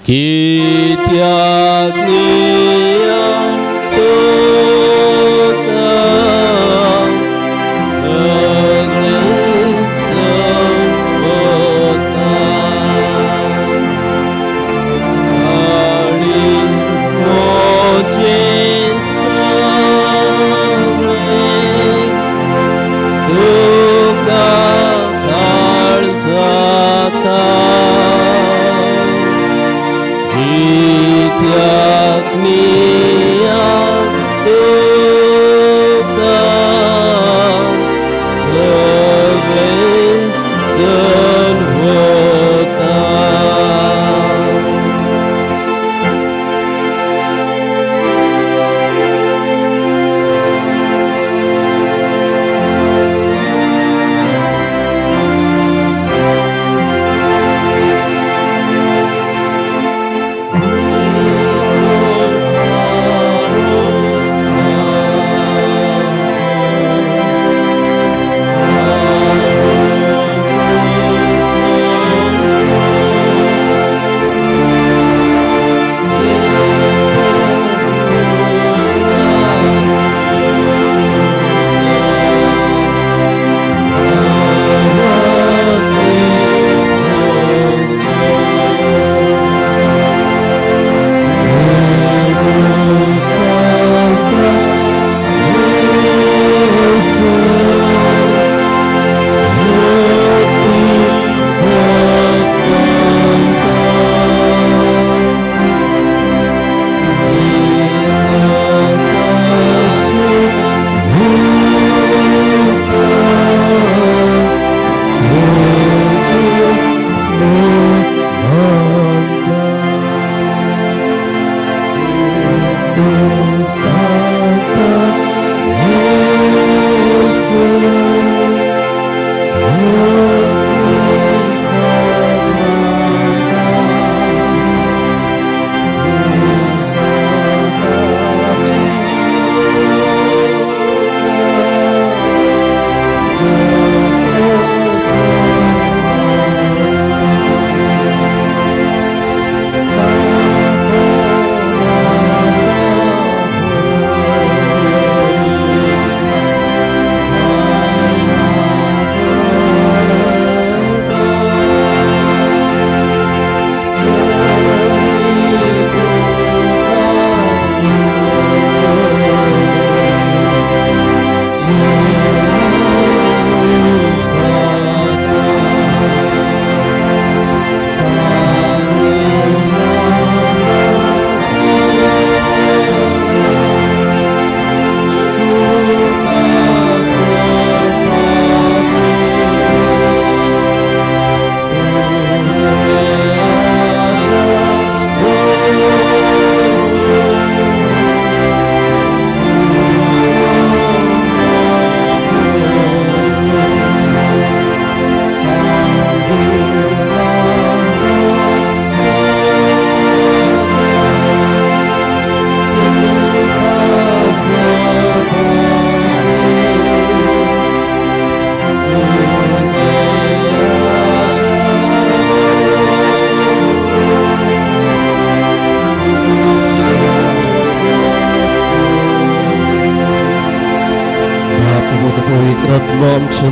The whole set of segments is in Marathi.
कित्याग्निया तोता सगळे संपता आणि मोचे सगळे तुका धाड जाता कित्याग्निया तोता सगळे जण होता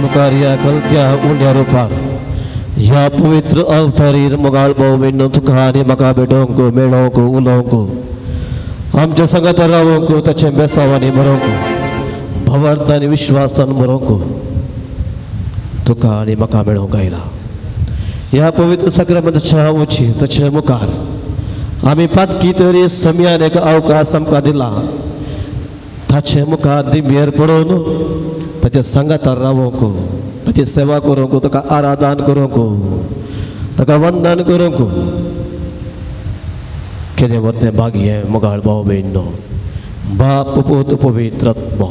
मुखार कलत्या उंड्या रूपार ह्या पवित्र अवतारीर मोगाळ भोवमेन तुका आनी म्हाका भेटोवंक मेळोवंक उलोवंक आमच्या संगत रावंक ताचे बेसावांनी बरोवंक भवार्थ आनी विश्वासान बरोवंक तुका आनी म्हाका मेळोवंक आयला ह्या पवित्र सक्रामेंताच्या वची ताचे मुखार आमी पातकी तरी समयान एक अवकाश आमकां दिला ताचे मुखार दिंबेर पडोवन ताचे संगातार रावंक ताची सेवा करूंक ताका आराधन करूंक ताका वंदन करूंक कितें वतें भाग्य मोगाळ भाव भयणो बाप पूत पवित्र आत्मा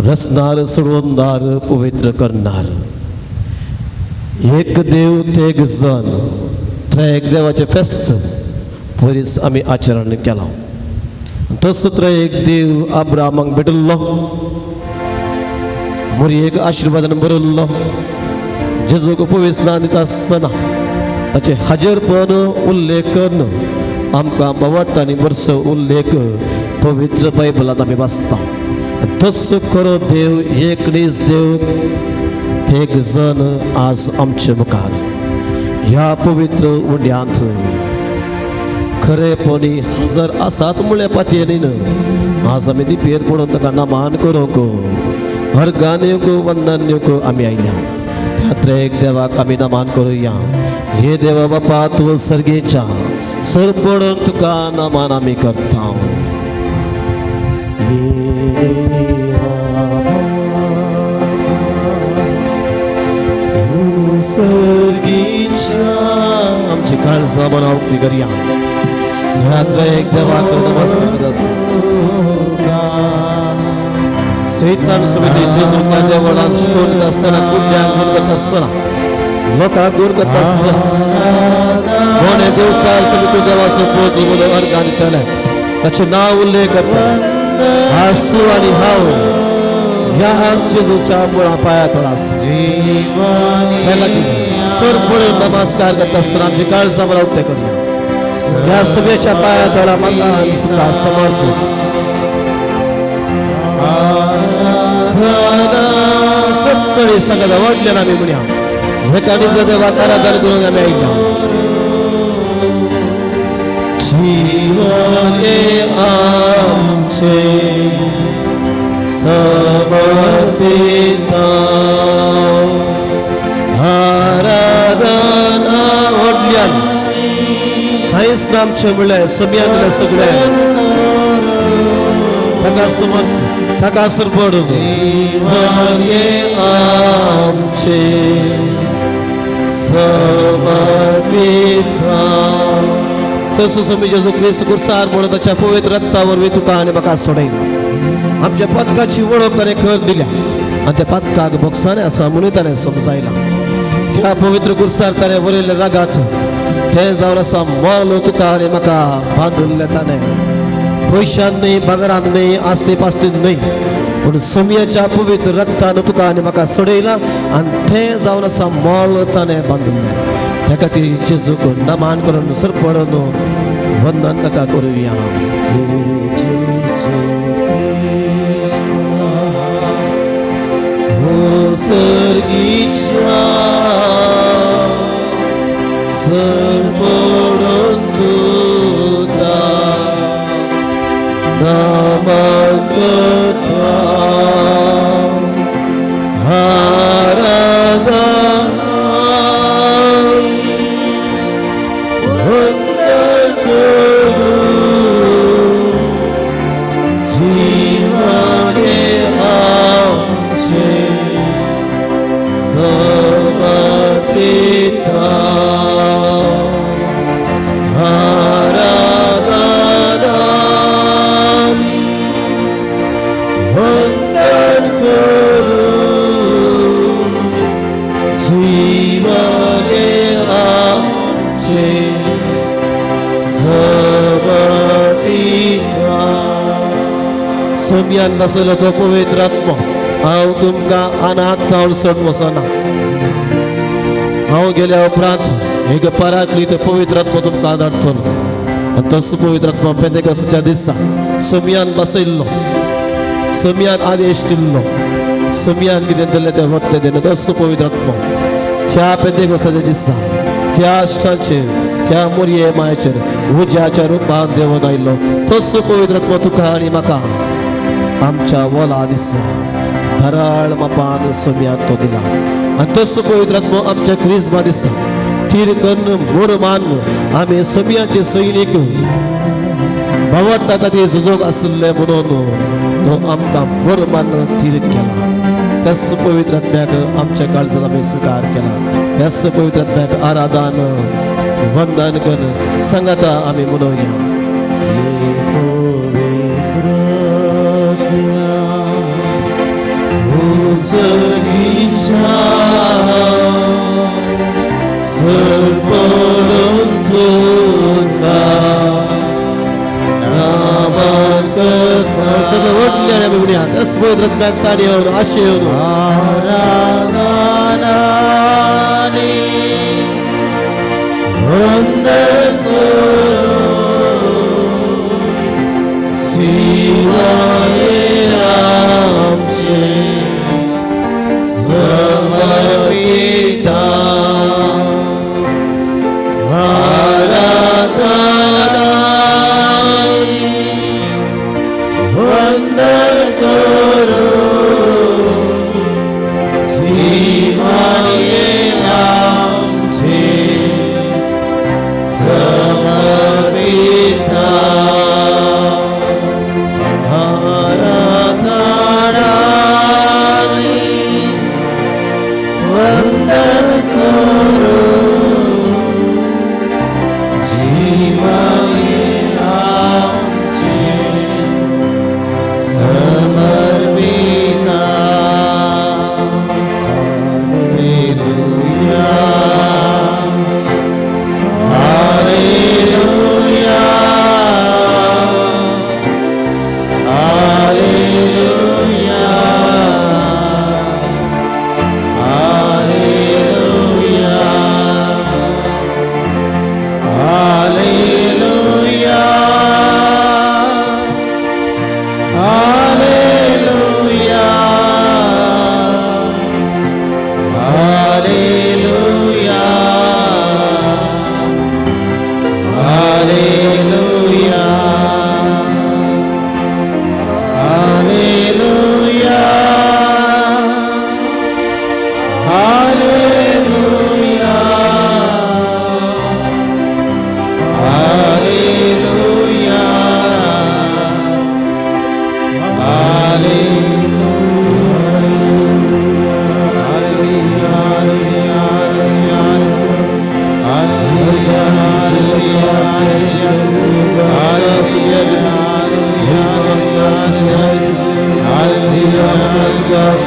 रचनार सोडवणार पवित्र करणार एक देव तेग जन त्रेक देवाचे फेस्त पयलींच आमी आचरण केलां तसो एक देव अब्राहमाक भेटल्लो मोरयेक आशिर्वादान बरयल्लो जेजूक पवित्र दिता आसतना ताचे हाजेरपण उल्लेख करून आमकां बवट आनी वर्स उल्लेख पवित्र बायबलांत आमी वाचता. तसो खरो देव एकनीच देव तेग जण आज आमचे मुखार ह्या पवित्र उंड्यांत खरेपणी हजर आसात म्हळ्या पातयेन आज आमी दिपेर पडून ताका नमान करूंक अर्गान येवंक वंदन येवंक आमी आयल्या. त्या एक देवाक आमी नमान करुया. हे देवा बापा तूं सर्गेच्या सर पडून तुका नमान आमी करता. सर्गीच्या आमची काळजा मना उक्ती करया. एक देवाक नमस्कार करत आसता. सैतान सुमिती जेजूच्या देवळांत शिकवत असताना कुड्यांक दूर करत असताना लोकांक दूर करत असताना कोणे दिवसा सुमिती देवाचो पोत म्हणून अर्गान दितले ताचें नांव उल्लेख करता. आज तूं आनी हांव ह्या जेजूच्या मुळा पांया तळा आसा. त्या खातीर सर पडून नमस्कार करता आसतना आमची काळजा मला उक्ते करया. त्या सगळ्याच्या पांया तळा म्हाका आनी तुका समर्पण सगळी संगत आवडल्यान आमी म्हणया. हेकानी जर देवाक आराधना करूंक आमी आयल्या. जीवन हे आमचे समर्पिता आराधना व्हडल्यान कांयच ना आमचें म्हणलें सगळ्यां म्हणलें सगळें ताका समर्पण ताका सरपडूं. जीवन हे आमचे समर्पिता. तसो समी जेजू क्रिस्त कुर्सार म्हणून ताच्या पवित्र रक्ता वरवीं तुका आनी म्हाका सोडयला. आमच्या पदकाची वळख ताणें खर दिल्या आनी त्या पदकाक भोगसाणें आसा म्हणून ताणें समजायला. त्या पवित्र कुर्सार ताणें बरयल्ले रागात तें जावन आसा मोल तुका आनी म्हाका बांदिल्लें ताणें. पयशांत न्हय भांगरांत न्हय आस्ते पास्तेंत न्हय पूण सोमयाच्या पवित्र रक्तान तुका आनी म्हाका सोडयलां आनी तें जावन आसा मोल ताणें बांदिल्लें. त्या खातीर जेजूक नमान करून सरपडून वंदन ताका करुया. सर्गीच्या सरपडून तुका नमान करता. आराधना वंदन करू. जीवन हे आमचे समर्पिता आराधना वंदन करू. जीवन हे आमचे समर्पिता. सोमयान बसलो तो पवित्र आत्मा हांव तुमकां अनाथ जावन सोड वचना. हांव गेल्या उपरांत एक पराक्लीत पवित्र आत्मा तुमकां धाडटलो आनी तसो पवित्र आत्मा पेंतेकोस्ताच्या दिसा सोमयान बसयल्लो सोमयान आदेश दिल्लो सोमयान कितें दिल्लें तें वखतें दिलें तसो पवित्र आत्मा त्या पेंतेकोस्ताच्या दिसा त्या अश्टांचेर त्या मोरये मायेचेर उज्याच्या रुपान देवून आयिल्लो तसो पवित्र आत्मा तुका आनी म्हाका आमच्या वोला दिसा धराळ मापान सोमयान तो दिला आनी तसो पवित्र आत्मा आमच्या क्रिस्मा दिसा तीर कन्न मोरमान आमी सोमयाचे सैनीक भवटा खातीर झुजोक आसले म्हणून तो आमकां मोरमान तीर केला. त्याच पवित्र आत्म्याक आमच्या काळजांत आमी स्वीकार केला. त्याच पवित्र आत्म्याक आराधन वंदन करून सांगाता आमी म्हणुया. सरपडून तुका नमान करता. सगळं वटल्यान आमी म्हणया त्याच पवित्र आत्म्याक ताणयोन आशेवन आराधना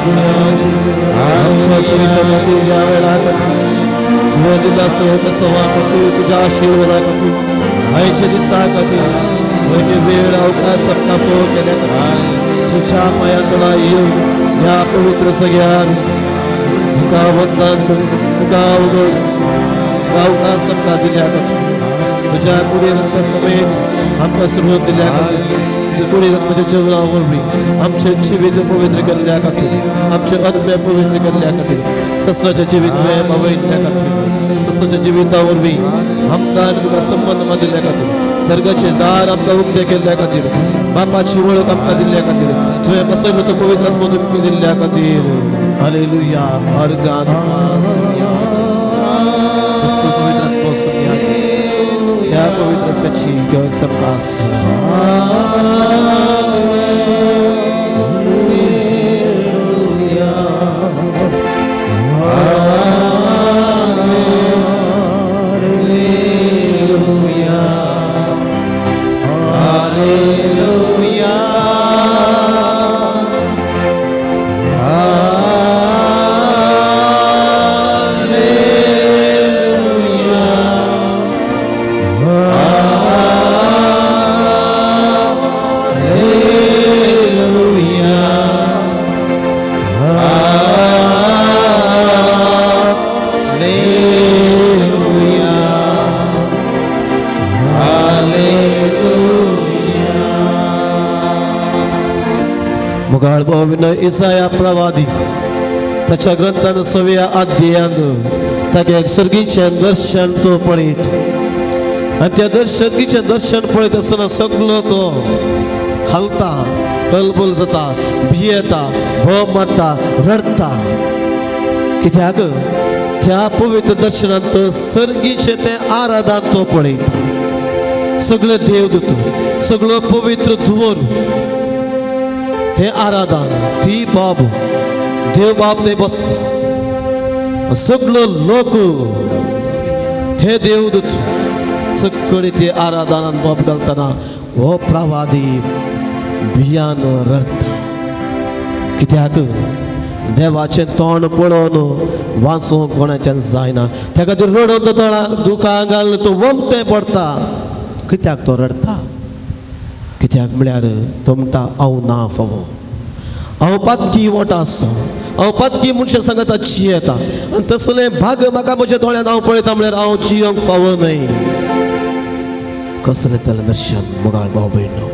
आमच्या जीवितामध्ये या वेळा खातीर तुवें दिला सवा खातीर तुज्या आशिर्वादा खातीर आयच्या दिसा खातीर म्हयने वेळ अवकाश सपना फोव केल्या खातीर तुज्या पांया तळा येवन ह्या पवित्र सगळ्यान तुका वंदन करून तुका उगोस अवकाश सपना दिल्या खातीर तुज्या कुडी रक्ता समेत आमकां सुरवात दिल्या खातीर कुडी रक्ताच्या जेवणा वरवीं आमचे जिवीत पवित्र केल्ल्या खातीर आमचे अन्न पवित्र केल्ल्या खातीर शस्त्राचे जिवीत पावयल्ल्या खातीर शस्त्राच्या जिविता वरवीं आमकां आनी तुका संबंध बांदिल्ल्या खातीर सर्गाचे दार आमकां उक्ते केल्ल्या खातीर बापाची वळख आमकां दिल्ल्या खातीर तुवें बसयलो तो पवित्र आत्मो दिल्ल्या खातीर हालेलुया अर्गान पवित्र आत्मो ह्या पवित्र आत्म्याची गैर सरकास मुगाळ भाविन इसाया प्रवादी त्याच्या ग्रंथान 6व्या अध्यायांत ताका एक सर्गीचें दर्शन तो पळयत आनी त्या सर्गीचें दर्शन पळयत आसतना सगळो तो हालता कलबल जाता भियेता भोव मारता रडता कित्याक त्या पवित्र दर्शनांत सर्गीचें तें आराधन तो पळयता सगळे देवदूत सगळो पवित्र धुवर ते आराधन ती बाब देव बाब ते बसले सगळो लोक ते देवदूत सगळे ते आराधनान बाब घालतना हो प्रवादी भियान रडता कित्याक देवाचें तोंड पळोवन वाचूंक कोणाच्यान जायना त्या खातीर रडोन तो दुकां घालून तो वमतें पडता कित्याक तो रडता कित्याक म्हळ्यार तो म्हणटा हांव ना फावो हांव पातकी वोट आसो हांव पातकी मनशां सांगता जियेता आनी तसलें भाग म्हाका म्हज्या दोळ्यान हांव पळयता म्हळ्यार हांव जियोंक फावो न्हय कसलें तें दर्शन मुगाळ भाव भयणो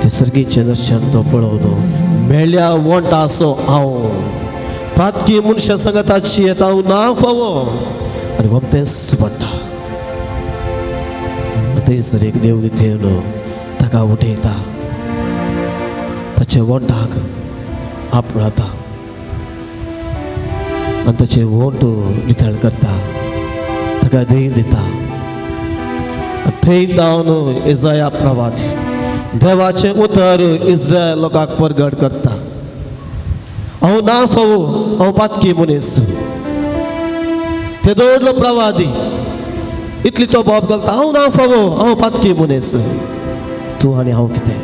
ते सर्गीचें दर्शन तो पळोवन मेळ्या वोंट आसो हांव पातकी मनशां सांगता जियेता हांव ना फावो आनी वमतेंच पडटा थंयसर एक देवदूत येवन ताका उठयता ताचे वोंटाक आपळता आनी ताचे वोंट नितळ करता ताका धैर्य दिता थंय जावन इसाया प्रवादी देवाचें उतर इस्रायल लोकांक परगट करता हांव ना फावो हांव पातकी मनीस ते दवरलो प्रवादी इतली तो बाब घालता हांव ना फावो हांव पातकी मनीस तूं आनी हांव कितें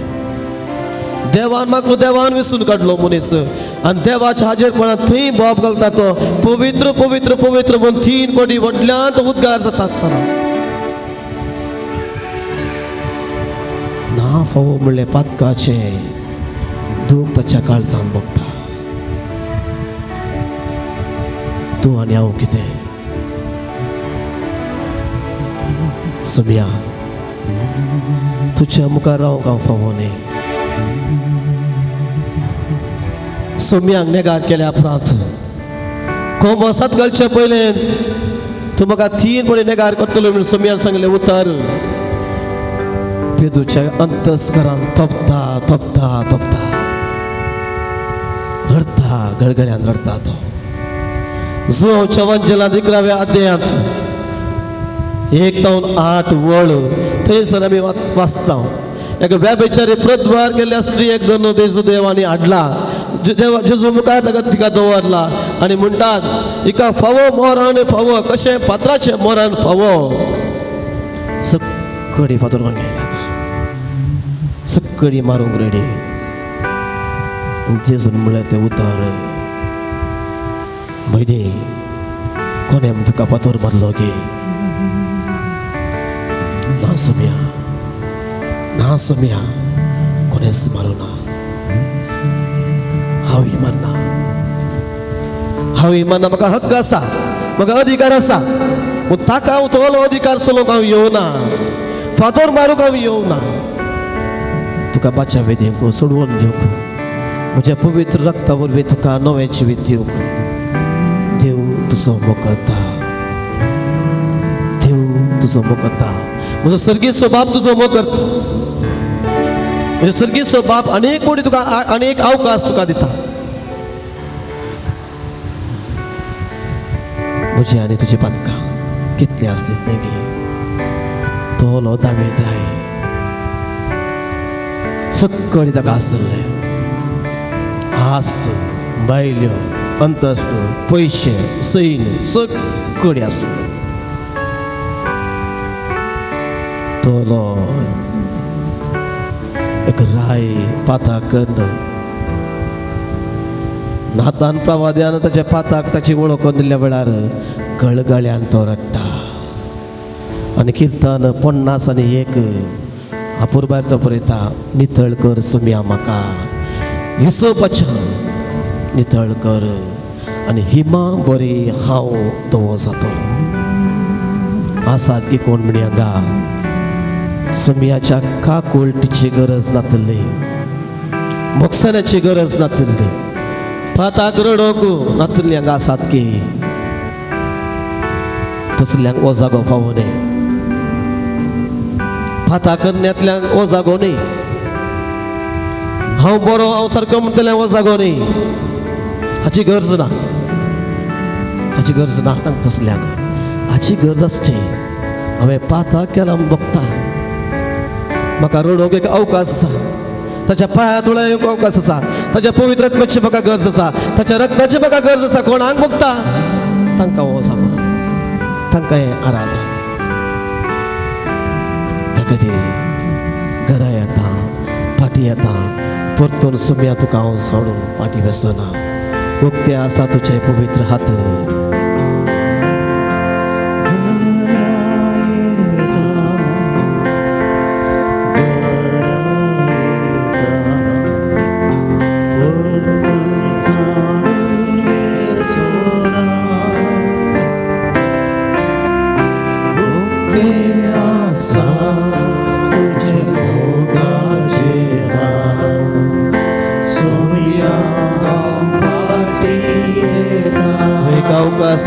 देवान म्हाका देवान विसरून काडलो मनीस आनी देवाच्या हाजेरपणान थंय बाब घालता तो पवित्र पवित्र पवित्र म्हणून 3 कोटी व्हडल्यान तो उद्गार जाता आसतना ना फावो म्हणलें पातकाचें दूख ताच्या काळजान भोगता तूं आनी हांव कितें सुम्या तुझ्या मुखार रावंक हांव फावो न्ही सुम्यांक नेगार केल्या उपरांत कोमोसांत घालचे पयलें तूं म्हाका 3 पडी नेगार करतलो म्हणून सुम्यान सांगलें उतर पेदूच्या अंतस्करान तोपता तोपता तोपता रडता गळगळ्यान रडता तो जुआंवच्या वंजलांत 11व्या अध्यायांत 1 ते 8 वळ थंयसर आमी वाचता एक व्यभिचारी प्रद्वार केल्ल्या स्त्रियेक धरून तेजो देवानी हाडला जेजू मुखार ताका तिका दवरला आनी म्हणटात हिका फावो मोरान फावो कशें पात्राचें मोरान फावो सकडी फातर घेयल्याच सकडी मारूंक रेडी जेजून म्हळें तें उतर भयणी कोणें तुका फातर मारलो गे ना सोम्या कोणेंच मारूना हांव इमानना म्हाका हक्क आसा म्हाका अधिकार आसा पूण ताका हांव तोलो अधिकार सोलोवंक हांव येवना फातर मारूंक हांव येवना तुका बाच्या वेदींक सोडवून दिवंक म्हज्या पवित्र रक्ता वरवीं तुका नवें जिवीत दिवंक देव तुजो मोगता म्हजो सर्गीचो बाप तुजो मोग करता म्हजो सर्गीचो बाप अनेक कोटी तुका अनेक अवकाश तुका दिता म्हजी आनी तुजी पातकां कितली आसलीत न्ही गे तोलो दावेद राय सक्कळी ताका आसले आस्त बायल्यो अंतस्त पयशे सैन्य सक्कळी आसले तोलो एक राय पाताक करना नातान प्रवाद्यान ताच्या पाताक ताची वळख दिल्ल्या वेळार गळगळ्यान तो रडटा आनी किर्तन 50 अपुरबायर तो बरयता नितळ कर सोम्या म्हाका हिसोपाच्या नितळ कर आनी हिमा बरी हांव धवो जातलो आसात की कोण म्हणी हांगा सोम्याच्या काकुळटीची गरज नातली मोगसाण्याची गरज नातली पाताक रडोंक नातली हांगा आसात की तसल्यांक हो जागो फावो न्ही फाता करण्यांतल्यान हो जागो न्ही हांव बरो हांव सारको म्हणटलें हो जागो न्ही हाची गरज ना तांकां तसल्यांक हाची गरज आसची हांवें पाता केला बगता म्हाका रडोंक एक अवकाश आसा ताच्या पांया तुळा एक अवकाश आसा ताच्या पवित्र आत्म्याची म्हाका गरज आसा ताच्या रक्ताची म्हाका गरज आसा कोणाक बगता तांकां हो जागो तांकां हें आराधन त्या खातीर घरा येता फाटी येता परतून सोम्या तुका हांव सोडून फाटी वचना उक्ते आसा तुजे पवित्र हात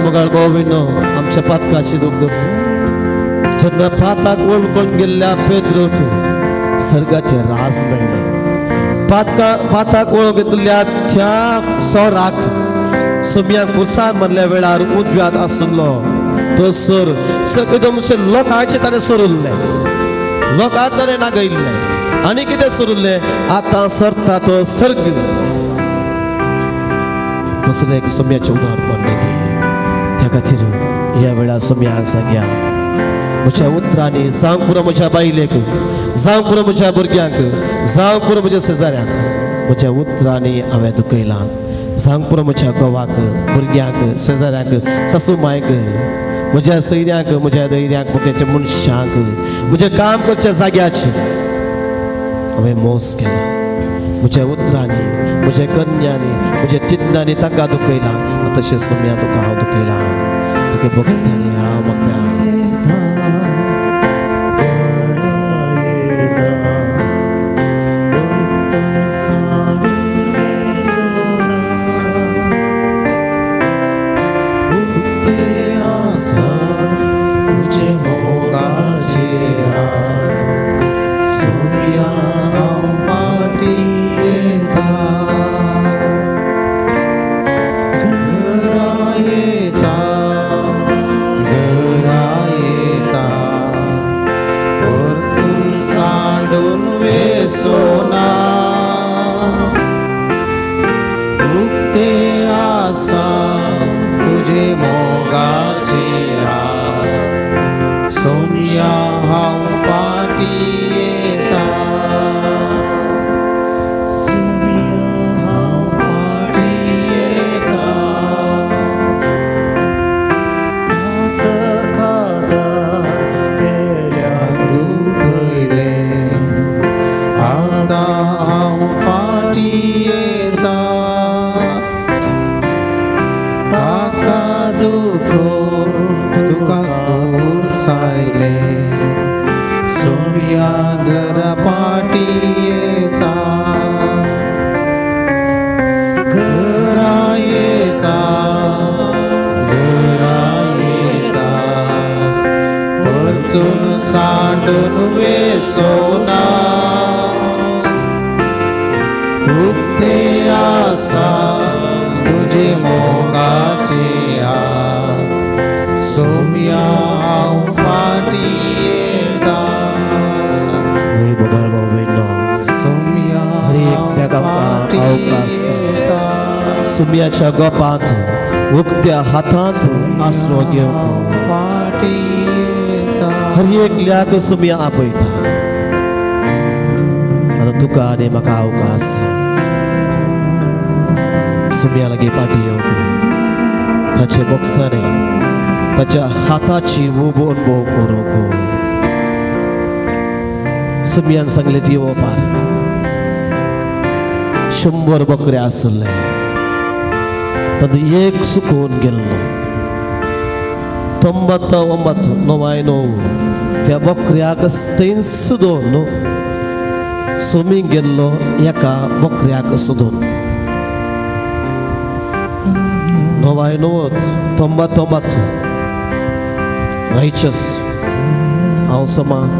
मोगाळ गोविनो आमच्या पातकाची दुग्ध जेन्ना पाताक वळखून गेल्ल्या पेद्रोक सर्गाचे राज मेळ्ळें पाताक वळख घेतल्या त्या सोराक सोम्याक कुसार मारल्या वेळार उजव्यात आसलो तो सोर एकदम लोकांचे ताणें सोरुल्ले लोकांक ताणें नागयल्ले आनी कितें सोरुल्ले आतां सरता तो सर्ग कसलें एक सोम्याचें उदाहरण न्ही त्या खातीर ह्या वेळार सोम्या सांग्या म्हज्या उतरांनी जावं पुरो म्हज्या बायलेक जावं पुरो म्हज्या भुरग्यांक जावं पुरो म्हज्या शेजाऱ्यांक म्हज्या उतरांनी हांवें दुखयलां जावं पुरो म्हज्या घोवाक भुरग्यांक शेजाऱ्यांक सासू मांयक म्हज्या सैन्यांक म्हज्या धैर्यांक म्हज्या मनशांक म्हजें काम करच्या जाग्याचेर हांवें मोस केला म्हज्या उतरांनी म्हज्या कन्यांनी म्हज्या चिंतनांनी तांकां दुखयलां तशें सोम्या तुका हांव दुखयलां तुगे बक्षांनी हांव म्हाका Good. सायले सोम्या घरा पाटी येता घरा येता परतून सांडून वेसोना उगते आसा तुझे मोगाचे सोम्या हांव पाटी येता वही मोगाळ भाऊ सोम्या पाटी येता सुम्याच्या गोपांत उक्त्या हातांत आसरो घेवंक पाटी येता हर एकल्याक सुम्या आपयता आतां तुका आनी म्हाका अवकाश सुम्या लागीं फाटी येवंक ताचे बोक्सांनी ताच्या हाताची उबो अनुभव करूंक सुम्यान सांगलें येवपार 100 बकरे आसले तातूंत एक सुकून गेल्लो 99 त्या बकऱ्याक थंय सुदोवन सुमी गेल्लो एका बकऱ्याक सोदून 99 रायचस हांव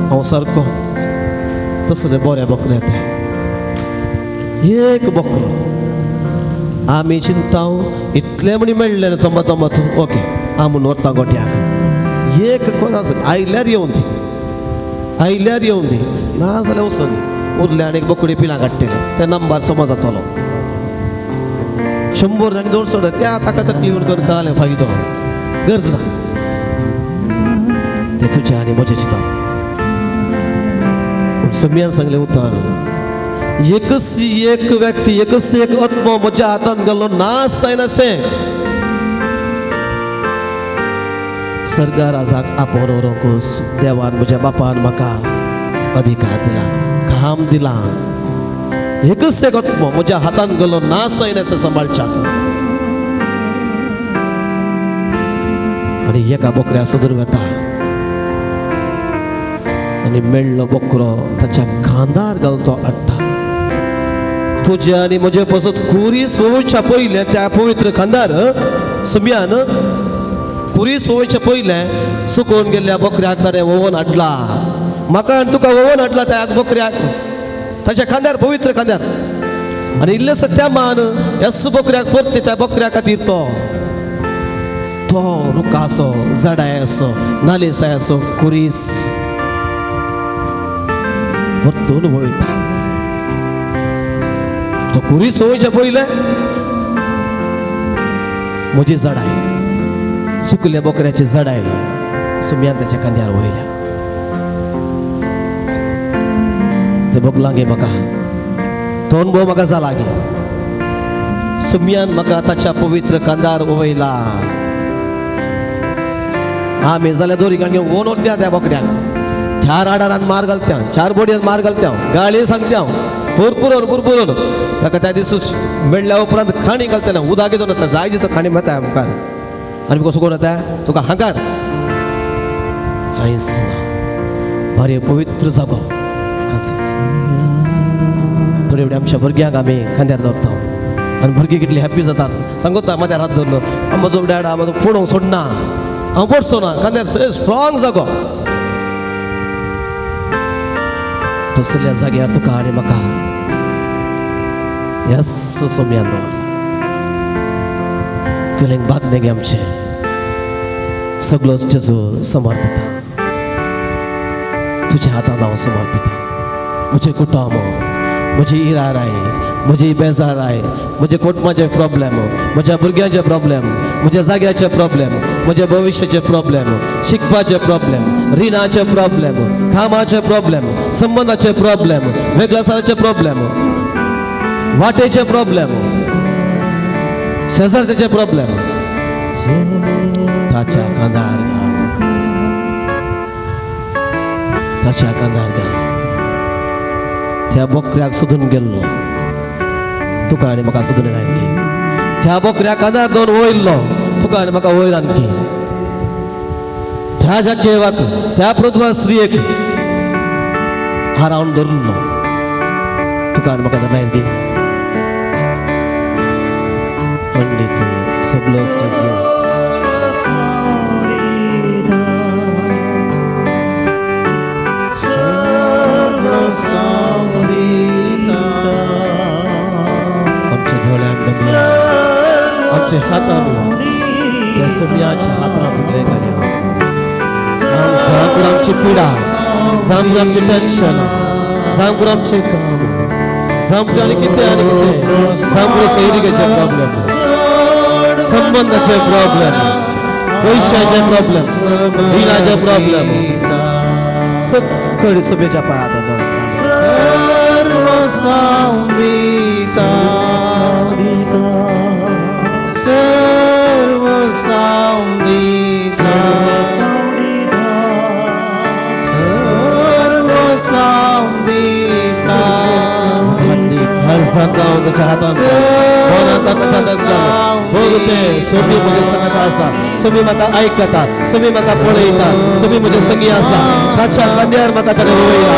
हांव सारको तसले बऱ्या बकऱ्या ते एक बकरो आमी चिंताव इतले म्हणी मेळ्ळे 99 ओके हांव म्हूण व्हरता गोट्याक एक कोण आयल्यार येवन दी ना जाल्यार वचून दी उरले आनी बकडी पिलां काडटले ते नंबर समज जातलो 100 आनी 200 त्या ताका तकलीफ करून कळलें फायदो गरज ना ते तुझे आनी म्हजें चिंतप पूण सुम्यान सांगलें उतर एकच एक व्यक्ती एकच एक आत्मो म्हज्या हातांत गेल्लो नाश जायनाशें सर्गा राजाक आपोवन व्हरूंक देवान म्हज्या बापान म्हाका अधिकार दिला काम दिला एकच एक आत्मो म्हज्या हातांत गेल्लो नाश जायनाशें सांबाळच्याक आनी एका बकऱ्या सोदून वता आनी मेळ्ळो बकरो ताच्या खांदार घालून तो हाडटा तुजे आनी म्हजे पासून कुरीस वयच्या पयलें त्या पवित्र खांदार सुम्यान कुरीस वयच्या पयलें सुकोवन गेल्ल्या बकऱ्याक ताणें वोवन हाडला म्हाका आनी तुका वोवन हाडला त्या बकऱ्याक ताच्या खांद्यार पवित्र खांद्यार आनी इल्ले सत्यामान ह्या बकऱ्याक परते त्या बकऱ्या खातीर तो रुका असो झाडाय असो नालेसाय असो कुरीस परतून वयता तो कुरीस वयच्या पयलें म्हजी झाडाय सुकल्या बकऱ्याची झाडाय सुम्यान ताच्या खांद्यार वयल्या ते बगलां गे म्हाका तो अनुभव म्हाका जाला गे सुम्यान म्हाका ताच्या पवित्र खांद्यार वयला आमी जाल्यार दोरी गांगे ओन व्हरत्या त्या बकऱ्याक 4 आडारान मार घालत्या 4 बोडयेन मार घालत्या गाळये सांगत्या पुरपुरून ताका त्या दिस मेळ्ळ्या उपरांत खाणी घालतना उदक घेवन येता जाय जितो खाणी मेळटा मुखार आनी कसो करून येता तुका हांगार कांयच ना बरे पवित्र जागो थोडे वेळ आमच्या भुरग्यांक आमी खांद्यार दवरता आनी भुरगीं कितली हॅप्पी जातात सांगता म्हाज्या हात धरून म्हजो डॅडा म्हाजो फोडोंक सोडना हांव पडचो ना खांद्यार स्ट्रॉंग जागो तसल्या जाग्यार तुका आनी म्हाका यस सोम्यान दवरला केलें बागने गे आमचे सगळो जेजू समर्पिता तुज्या हातांत हांव समर्पिता म्हजें कुटुंब म्हजी इराराय म्हजी बेजाराय म्हजे कुटुंबाचे प्रॉब्लेम म्हज्या भुरग्यांचे प्रॉब्लेम म्हज्या जाग्याचे प्रॉब्लेम म्हज्या भविश्याचे प्रॉब्लेम शिकपाचे प्रॉब्लेम रिणाचे प्रॉब्लेम कामाचे प्रॉब्लेम संबंधाचे प्रॉब्लेम वेगळासाराचे प्रॉब्लेम वाटेचे प्रॉब्लेम शेजारचे प्रॉब्लेम ताच्या कांदार घाल ताच्या कांदार घाल त्या बकऱ्याक सोदून गेल्लो तुका आनी म्हाका सोदून आणकी त्या बकऱ्याक कांदार दोन वयल्लो तुका आनी म्हाका वयर आणकी ह्या ज्या केवाक त्या पृथ्वा स्त्रियेक हारावन धरलो तुका आनी म्हाका नाही दी पंडित सगळं आमच्या धोळ्यान आमच्या हातान त्या सगळ्याच्या हातान सगळे घाल्या सांगून आमची पिडा सांगून आमचे टेन्शन सांगून आमचे काम सांगून आणि किती सांगून सैनिकाचे प्रॉब्लेम संबंधाचे प्रॉब्लेम पैशाचे प्रॉब्लेम दिनाचे प्रॉब्लेम सगळे सभेच्या पायात त्याच्या हातात सोमी मध्ये सांगत असा सोमी म्हाका ऐकता सोमी म्हाका पळयता सोमी म्हजे संगी आसा ताच्या खांद्यार म्हाका ताणें रोयला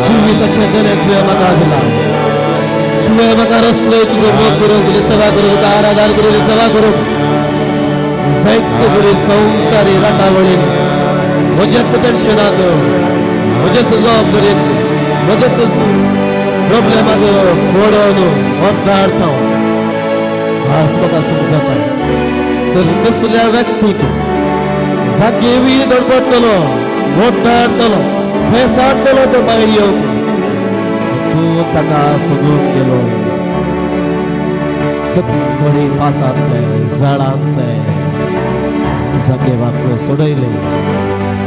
जीविताच्या गण्यात तुझ्या म्हाका दिला तुवें म्हाका रचलोय तुजो मोग करूंक तुजी सेवा करूंक आराधना करूंक सेवा करूंक जायते बरी संवसारी राटावळीन म्हज्याच टेन्शनाक म्हज्याच जबाबदारीक म्हज्याच प्रॉब्लेमाक पडून वतार्थ आज म्हाका समजता तर कसल्या व्यक्तीक जागेवी धडपडटलो वतारतलो फेसाडतलो तो भायर येवंक तूं ताका सोदून गेलो सगळी पासांतले झाडांतले जागेवाक तुवें सोडयले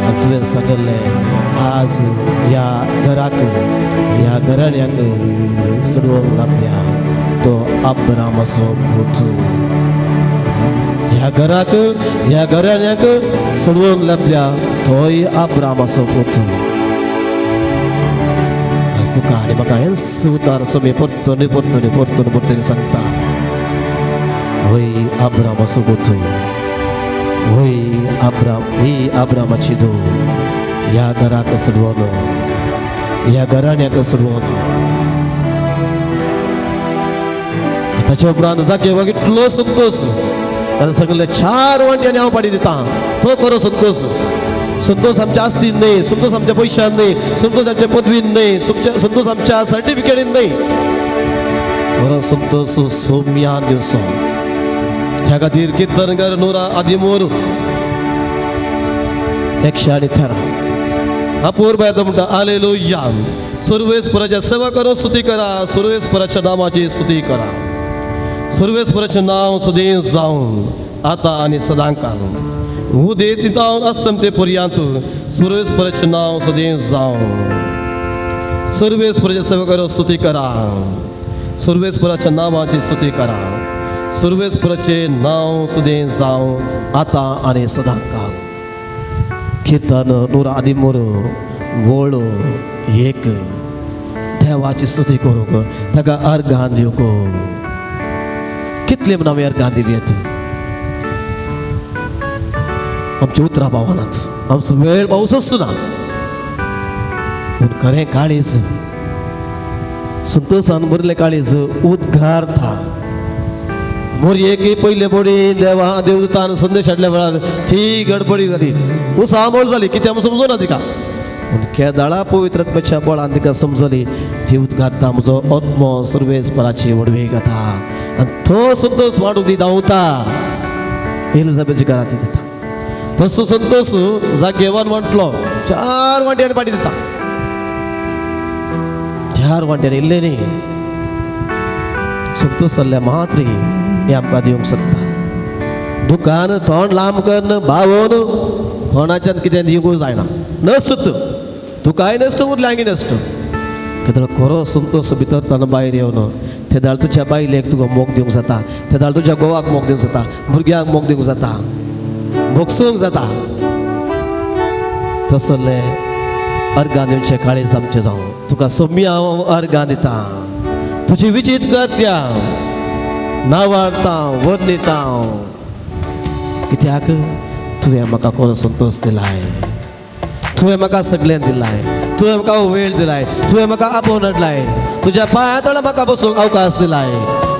आनी तुवें सांगलें आज ह्या घराक ह्या घराण्याक सोडून लागल्या तो अब्रामाचो पूत ह्या घराक ह्या घराण्याक सोडून लाभल्या तोय अब्रामाचो पूत आज तुका आनी म्हाका हें उतार सोमी परतून परतून परतून परतून सांगता वय अब्रामाचो पूत वय अब्राम ही अब्रामाची धो ह्या घराक सोडून ह्या घराण्याक सोडून ताच्या उपरांत जागे इतलो संतोष ताणें सांगलें 4 वांट्यांनी हांव पाडी दिता तो खरो संतोष संतोष आमच्या आस्तीन न्ही संतोष आमच्या पयशान न्ही संतोष आमच्या पदवीन न्ही संतोष आमच्या सर्टिफिकेटीन न्ही खरो संतोष सौम्यान दिवचो त्या खातीर कीर्तनकार नोरा आदिमोर 113 अपूर बायता म्हणटा हालेलुया सर्वेस्पराच्या सेवा करून स्तुती करा सर्वेस्पराच्या नामाची स्तुती करा सर्वेस्पराचें नांव सदैव जावन आतां आनी सदांकाल उदेत जावन अस्तंते पर्यंत सर्वेस्पराचें नांव सदैव जावन सर्वेस्पराच्या सेवा करून स्तुती करा सर्वेस्पराच्या नामाची स्तुती करा सर्वेस्पराचें नांव सदैव जावन आतां आनी सदांकाल कीर्तन नूर आदिमोर वळो एक देवाची स्तुती करूंक ताका अर्घां दिवंक कितले नवे अर्घां दिवयात आमच्या उतरा भावनात आमचो वेळ पावसच ना पूण खरें काळीज संतोषान भरलें काळीज उद्गारता मोरयेकी पयले बडी देवा देवदूतान संदेश हाडल्या वेळार ती गडबडी जाली उसामोळ जाली कित्याक समजूना तिका पूण केदाळा पवित्र आत्म्याच्या बळान तिका समजली ती उद्घाटना म्हजो आत्मो सर्वेस्पराची वडवे घाता आनी तो संतोष वाडूंक दी धांवता एलिझाबेथच्या घरांत दिता तसो संतोष जागेवान वांटलो 4 वांट्यानी पाडी दिता 4 वांट्यानी इल्ले न्ही संतोष जाल्ल्या मात्री हे आमकां दिवंक शकता दुकान तोंड लांब करन भावोन कोणाच्यान कितें दिवंक जायना नश्ट तुकाय नश्ट उरल्यांगी नश्ट केदळ खरो संतोष भितर ताणा भायर येवन ते दाळ तुज्या बायलेक तुका मोग दिवंक जाता ते दाळ तुज्या घोवाक मोग दिवंक जाता भुरग्यांक मोग दिवंक जाता भोगसूंक जाता तसले अर्गां दिवचे काळीज आमचें जावं तुका सोम्या हांव अर्गां दिता तुजी विचित कृत्या नावाडता वर्णिता कित्याक तुवें म्हाका खरो संतोष दिलाय तुवें म्हाका सगळें दिलाय तुवें म्हाका वेळ दिलाय तुवें म्हाका आपोवन हाडलाय तुज्या पांया तळा म्हाका बसूंक अवकाश दिलाय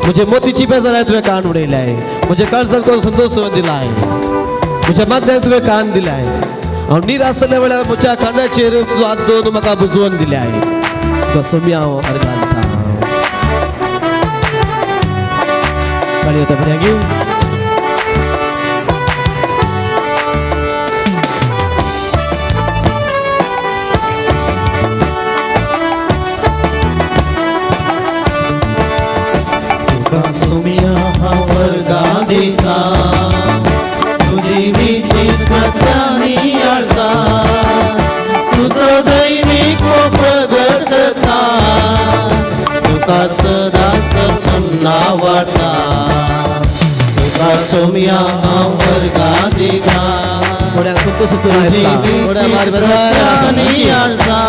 म्हजे मोतीची बेजाराय तुवें कान उडयलाय म्हजे काळजाक खरो संतोष तुवें दिलाय म्हज्या मागण्यांक तुवें कान दिलाय हांव नीर आसल्या वेळार म्हज्या कानाचेर तुजो हात दवरून म्हाका बुजवून दिल्याय तुका सोम्या हांव अर्गां दिता काळी येता भुरग्यांकी सोम्या हांव अर्गां दिता तुजी विचित कृत्यांनी आळता तुजो दैवीक प्रगट करता तुका सदांच सोमना वाडटा तुका सोम्या हांव अर्गां दिता थोड्या संतोष तुजी विचित कृत्यांनी आळता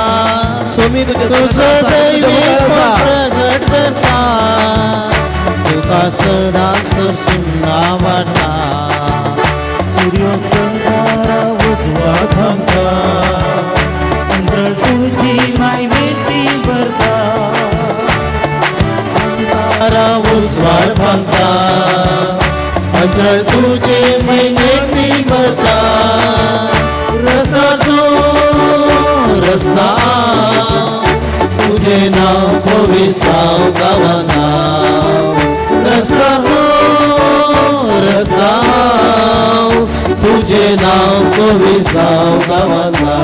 सोमी तुजो दैवीक प्रगट करता तुका सदांच सोमना वाडटा सूर्य संकारा उजवाड भांगता अंतराळ तुझी माय मेटी भरता संकारा उजवाड भांगता अंतराळ तुझी माय मेटी भरता रस्ता तूं रस्ता तुझे नाव पवित्रांव गावाना रस्ता रस्ता तुझे नाव पवित्रांव गावाना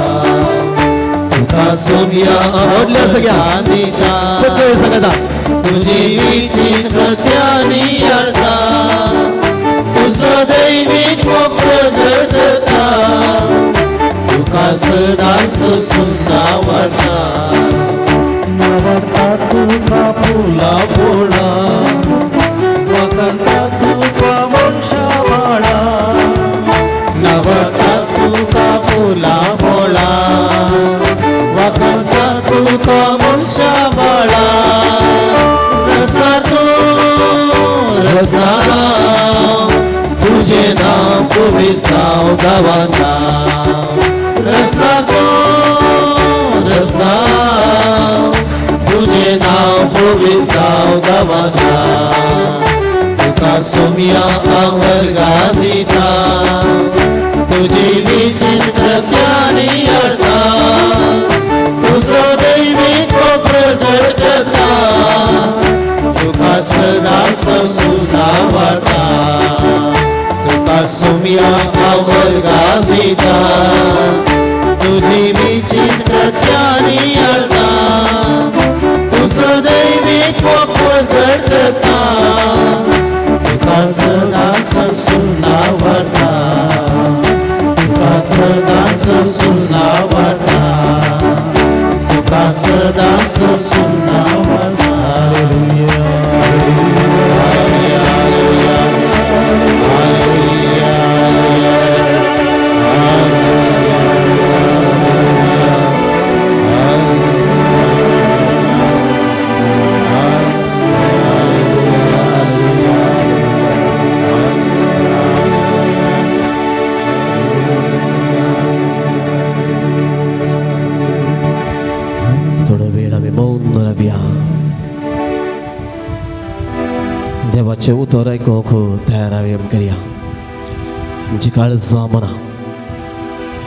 तुका सोम्या आवडल्या सगळ्या दिता सगळे सांगता तुझी विचित कृत्यांनी आळता तुजो दैवीक मोग प्रगट करता तुका सदांच सुन्ना वाडटा नवरता तुका फुला पोळा वखणटा तुका मनशा बाळा नवरता तुका फुला बोळा वखणटा तुका मनशा बाळा रस्ता तूं रस्ता तुझे नाव पवित्रांव गावाना रस्ता तूं रस्ता तुझे नाव पवित्रांव गावाना तुका सोम्या हांव अर्गां दिता तुजी विचित कृत्यांनी आळता तुजो दैवीक प्रगट करता तुका सदांच सुन्ना वाडटा तुका सोम्या हांव अर्गां दिता तुजी विचित कृत्यांनी आळता तुजो दैवीक प्रगट करता तुका सदांच सुन्ना वाडटा तुका सदांच सुन्ना वाडटा तुका सदांच सुन्ना वाडटा हालेलुया हालेलुया हालेलुया थोडा वेळ आम्ही मौन रावया देवाचे उतर आयकूंक तयार आमी करया आमची काळजां मना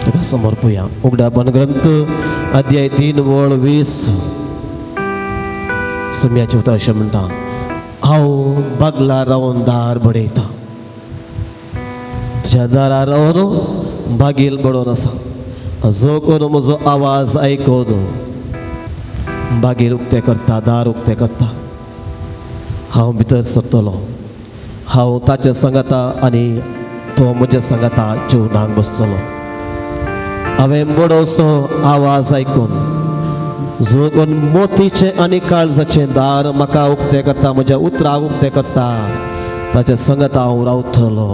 तुका समर्पया उगडापण ग्रंथ अध्याय 3 वळ 20 सुम्याचे उतर अशें म्हणटा हांव बागला रावन दार बडयता तुज्या दारार रावन बागेल बडोवन आसा जो कोण म्हजो आवाज आयकून बागेर उक्तें करता दार उक्तें करता हांव भितर सरतलो हांव ताच्या सांगाता आनी तो म्हज्या सांगाता जेवणाक बसतलो हांवें बडोसो आवाज आयकून जो कोण मोतीचें आनी काळजाचें दार म्हाका उक्तें करता म्हज्या उतराक उक्तें करता ताच्या सांगाता हांव रावतलो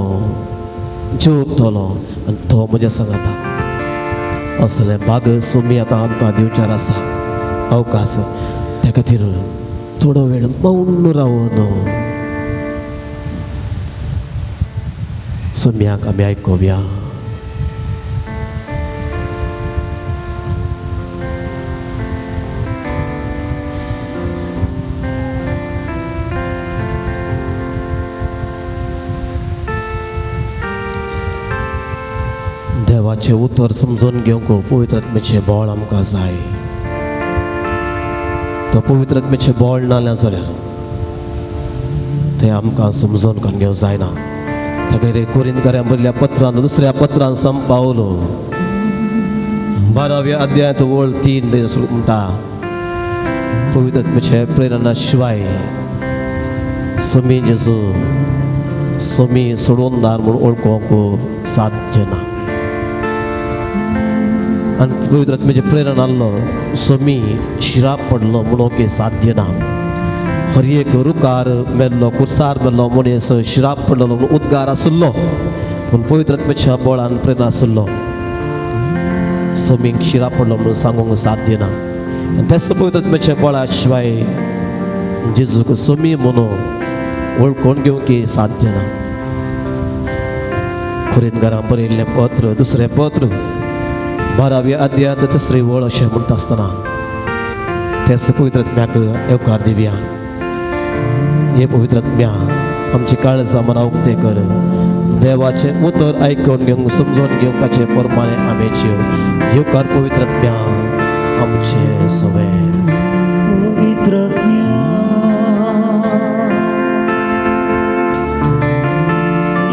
जेवतलो आनी तो म्हज्या सांगाता असलें बाग सुमी आतां आमकां दिवचार आसा अवकाश त्या खातीर थोडो वेळ मौन रावन सुम्याक आमी आयकुया देवाचें उतर समजून घेवंक पवित्र आत्म्याचें बळ आमकां जाय तो पवित्र आत्म्याचें बळ नाल्या जाल्यार तें आमकां समजून करून घेवंक जायना ताका कोरिंथकारांक बरयल्ल्या पत्रान दुसऱ्या पत्रान पावलो 12व्या अध्यायांत वळ 3 म्हणटा पवित्र आत्म्याचे प्रेरणा शिवाय समी जेजू समी सोडून दार म्हणून वळखूंक साध्य ना आनी पवित्र आत्म्याचे प्रेरणा आसलो समी शिराप पडलो म्हणून साध्य ना हर एक रुकार मेल्लो कुर्सार मेल्लो मनीस शिराप पडलो म्हणून उद्गार आसलो पूण पवित्र आत्म्याच्या बळान प्रेरणा आसलो समीक शिराप पडलो म्हणून सांगूंक साध्य ना आनी तेच पवित्र आत्म्याच्या बळा शिवाय जेजूक समी म्हणून वळखून घेवंक साध्य ना कोरिंथकारांक बरयल्लें पत्र दुसरें पत्र 12व्या अध्यायांत तिसरी वळ अशें म्हणटा आसतना तेच पवित्र आत्म्याक येवकार दिवया हे पवित्र आत्म्या आमची काळजां मनां उक्तें कर देवाचें उतर आयकून घेवंक समजून घेवंक ताचे प्रमाणे आमी जियो येवकार पवित्र आत्म्या आमचे सवे पवित्र आत्म्या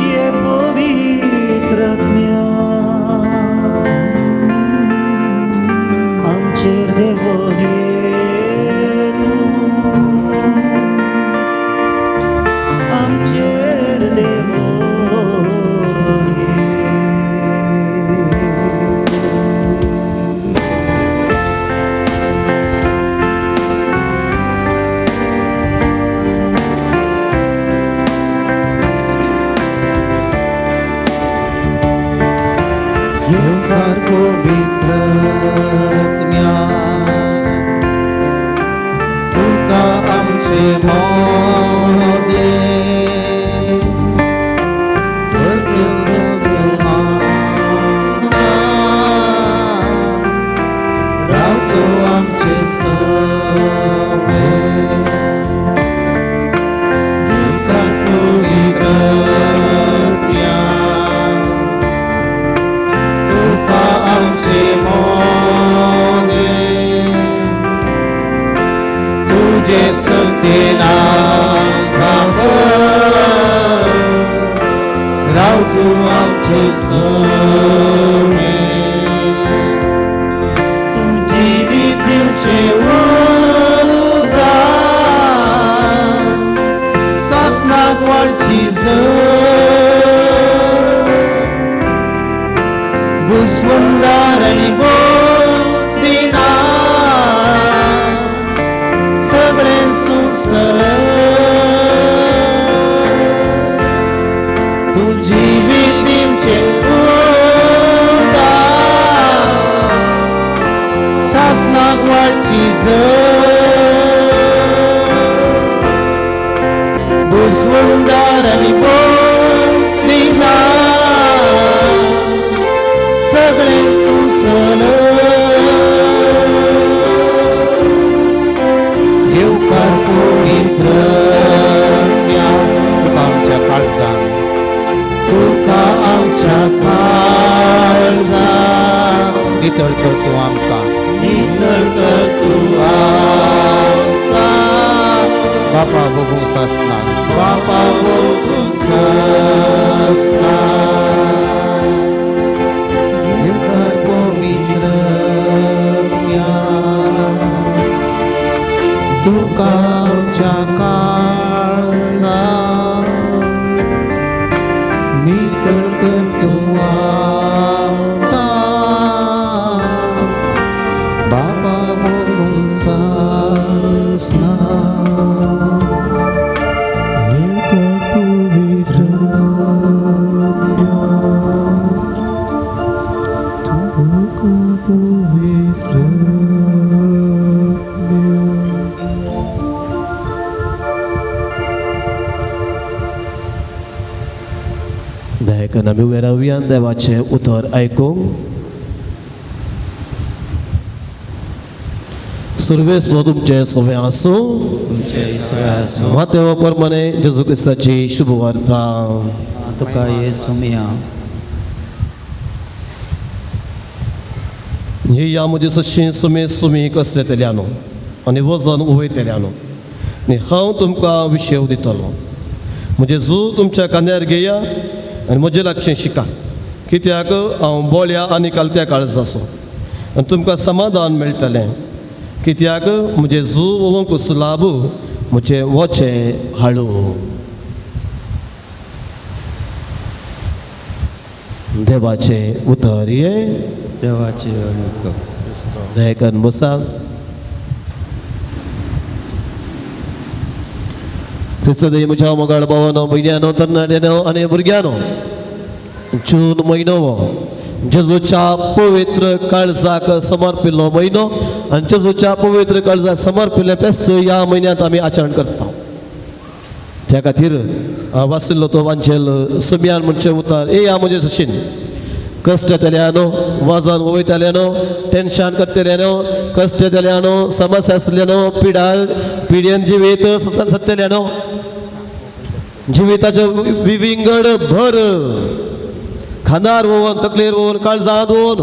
ये पवित्र आत्म्या आमचेर देवून ये तूं आमचेर देवून ये येवकार पवित्र आत्म्या तुका आमचे मोदे रावतो आमचे सवे येवकार पवित्र आत्म्या तुका आमचे मोदे तुझे सत्तेन राव तू आमचे सवे तुझी विद्युचे उदार सासनाक वाडची बुसवंदार आणि बोलदिना सगळे सुसले तुझी विधींचे उदार सासनाक वाडची बुसवंदार आणि बोलदिना सगळे सुसल येवकार पवित्र आत्म्या तुका आमच्या काळजान तुका आमच्या काळजान नितळ कर तूं आमकां नितळ कर तूं आमकां बापा बघूंक सासना बापा बघूंक सासना देवकार पवित्रत्म्या तुका आमच्या काळजा नितळ कर तू आता बापा बघूंक सासना दयाकन आमी उबे रावया देवाचें उतर आयकूंक. सर्वेस्व तुमचे सवे आसूं. मातेव प्रमाणे जेजू क्रिस्ताची शुभ वार्ता. तुका येसू मिया. ही या म्हजी सशी सुमी कसलेतल्यानो आनी वजन उवयतल्यानो आनी हांव तुमकां विशेव दितलो. म्हजे जू तुमच्या कांद्यार घेया आनी म्हजें लागचें शिका, कित्याक हांव बोळ्या आनी कालत्या काळजाचो आनी तुमकां समाधान मेळटलें. कित्याक म्हजें जू ओवंक सुलाब, म्हजें वचें हाळू. देवाचें उतर ये. देवाचे अनुग्रह. दयाकन बसा. क्रिस्तदेव म्हज्या मोगाळ भावानो, भयण्यानो, तरणाट्यानो आनी भुरग्यांनो, जून म्हयनो हो जेजूच्या पवित्र काळजाक समर्पिल्लो म्हयनो आनी जेजूच्या पवित्र काळजाक समर्पिल्लें फेस्त ह्या म्हयन्यांत आमी आचरण करता. त्या खातीर वाचिल्लो तो वांचेल सुमयान म्हणचें उतर. या म्हजे सशीन कश्ट येतल्यानो, वजन वयतल्यानो, टेन्शन करतल्यानो, कश्ट येतल्यानो, समस्या आसल्यानो, पिड्यान जिवीत सत्तल्यानो, जिविताचो विंगड भर खांदार वोवन, तकलेर वोवन, काळजांत वोवन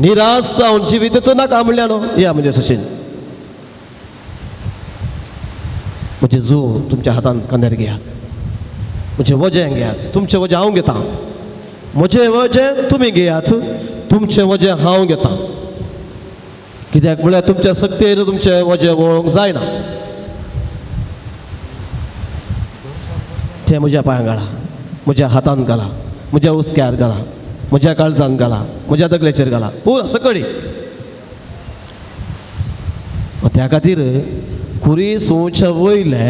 निराश जावन जिवीत नाका म्हणल्यानो या म्हणजे सशीन. म्हजे जू तुमच्या हातांत कांद्यार घेयात. म्हजें वजें घेयात. तुमचें वजें हांव घेतां. म्हजें वजें तुमी घेयात. तुमचें वजें हांव घेतां. कित्याक म्हळ्यार तुमच्या सक्तेर तुमचें वजें वळोवंक जायना. तें म्हज्या पांयां घाला, म्हज्या हातांत घाला, म्हज्या उस्क्यार घाला, म्हज्या काळजांत घाला, म्हज्या तकलेचेर घाला, पुरो सकळी. त्या खातीर कुरी सोंच्या वयले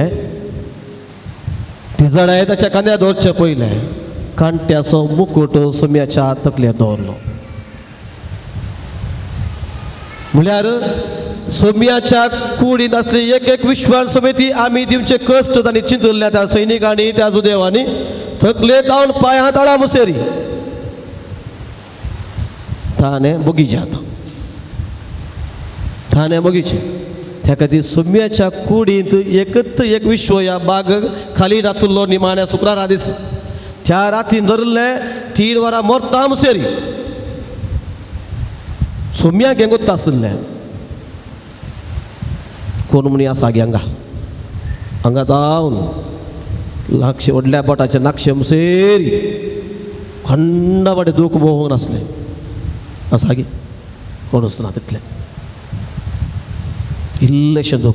तिजडाय ताच्या कांद्यार दवरचे पयले कांट्याचो मुकुट सुम्याच्या तकलेर दवरलो. म्हळ्यार सोम्याच्या कुडींत आसली एक विश्वास समिती आमी दिवचे कश्ट तांणी चिंतल्ल्या त्या सैनिकांनी, त्या जुदेवांनी थकले जावन पांयां ताळा मुसेरी ताणें बगीच्यात ताणें बगीचे. त्या खातीर सोम्याच्या कुडींत एकच एक विश्व ह्या बाग खाली रातुल्लो निमाण्या शुक्रारा दीस. त्या रातीन धरले 3 वरां मरता मुसेरी. सोम्याक हें गोत्ता आसलें कोण म्हणी आसा गे हांगा धांवन लागशे व्हडल्या बोटाचे नाक्षे मुसेरी खंड वाटे दूख भोवंक नासलें. आसा गे कोणूच ना तितलें. इल्लेशें दूख,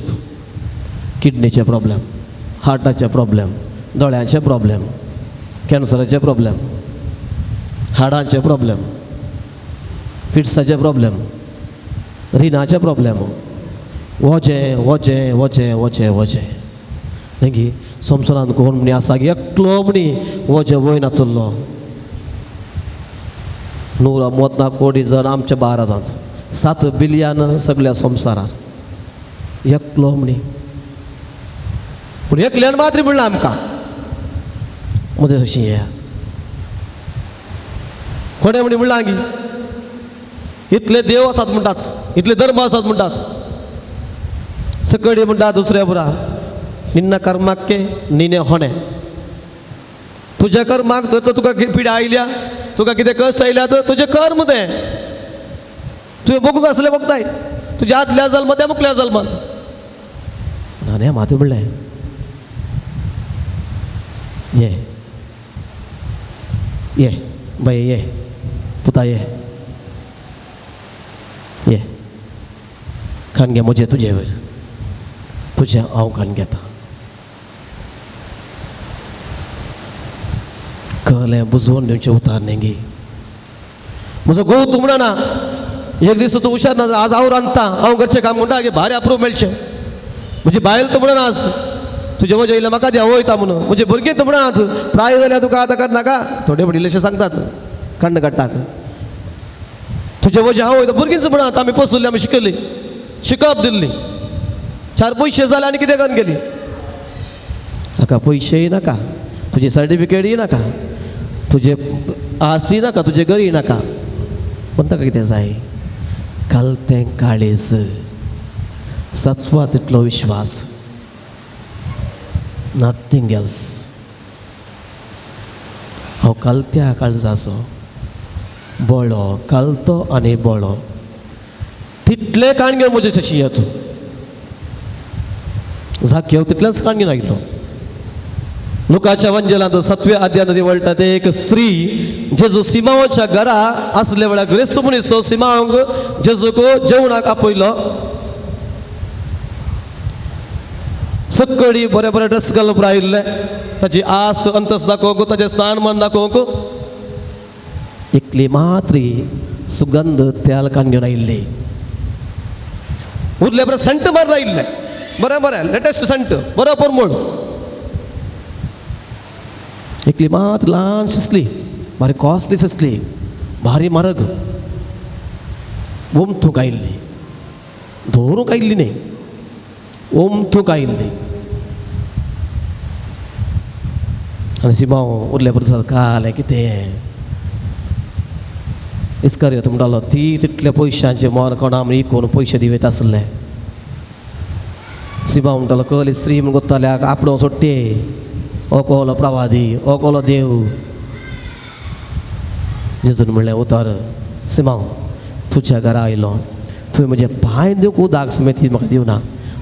किडनीचे प्रॉब्लेम, हार्टाचे प्रॉब्लेम, दोळ्यांचे प्रॉब्लेम, कॅन्सराचे प्रॉब्लेम, हाडांचे प्रॉब्लेम, फिट्साचे प्रॉब्लेम, रिनाचे प्रॉब्लेम. वजें वजें वजें वजें वजें न्ही. संवसारांत कोण म्हणी आसा गे एकलो म्हणी वजें वय नातुल्लो. 150 कोटी जण आमच्या भारतांत, 7 बिलियन सगळ्या संवसारांत एकलो म्हणी. पूण एकल्यान मात्र म्हणलां आमकां म्हजें अशीं हें कोणें म्हणी म्हणलां गी. इतले देव आसात म्हणटात, इतले धर्म आसात म्हणटात. सकळी म्हणटा दुसऱ्या बुरा निन्न कर्माके निने होणे. तुज्या कर्माक तर तुका पिड्या आयल्या, तुका कितें कश्ट आयल्या तर तुजें कर्म तें तुवें बगूंक आसलें बगताय. तुज्या आदल्या जल्मांत त्या मुखल्या जल्मांत. न्हय माती म्हणलें ये बाय ये पुता ये खान घे म्हजे तुजे वयर तुझे हांव खान घेता कळ्ळें बुजवून दिवचें उतार न्ही म्हजो घोव तूं म्हणना एक दीस तूं हुशार ना आज हांव रांदता हांव घरचें काम म्हणटा गे भारी अप्रूव मेळचें म्हजी बायल तर म्हणना आज तुजे वजा येयलें म्हाका देव वयता म्हणून म्हजे भुरगीं तर म्हणनात प्राय जाल्यार तुका आतां करनाका थोडे पडिल्लेशें सांगतात कण्ण काडटाक तुजे वजा हांव वयता भुरगींच म्हणत आमी पसुल्ली आमी शिकयली शिकप दिल्ली 4 पयशे जाले आनी कितें करून गेली हाका पयशेय नाका तुजे सर्टिफिकेटय नाका तुजे आस्ती नाका तुजे घरय नाका पूण ताका कितें जाय कालतें काळीज सत्वा तितलो विश्वास नथींग एल्स हांव कालत्या काळजाचो बळो कालतो आनी बळो तितले काणगे म्हजे शशी येतो झाक्यो तितलेंच काणगेन आयिल्लो लुकाच्या वंजलांत 7व्या अध्यायांत वळटा ते एक स्त्री जेजू सिमावाच्या घरा आसले वेळार ग्रेस्त मनीस सिमावांक जेजूक जेवणाक आपयलो सक्कळी बरे बरे ड्रेस घालून आयिल्ले ताची आस्त अंतस दाखोवंक ताचें स्नान मन दाखोवंक एकली मात्री सुगंध तेल काणगेवन आयिल्ली उरले बरे संट मारून आयिल्ले बरें बरें लेटेस्ट संट बरो परमोड एकली मात ल्हानशी आसली भारी कॉस्टली आसली भारी म्हारग ओमथूक आयिल्ली धोरूंक आयिल्ली न्ही ओमथूक आयिल्ली आनी सिमांव उरले बरें कालें कितें इस्कारियोत म्हणटालो ती तितल्या पयशांचे मोल कोणा आमी इकून पयशे दिवयता आसले सिमांव म्हणटालो कली स्त्री म्हूण गोत्ताल्याक आपणो सोडटे हो कोलो प्रवादी हो कोलो देव जेजून म्हणलें उतर सिमांव तुज्या घरा आयलो तुवें म्हजे पांय दिवंक उदक समेत म्हाका दिवना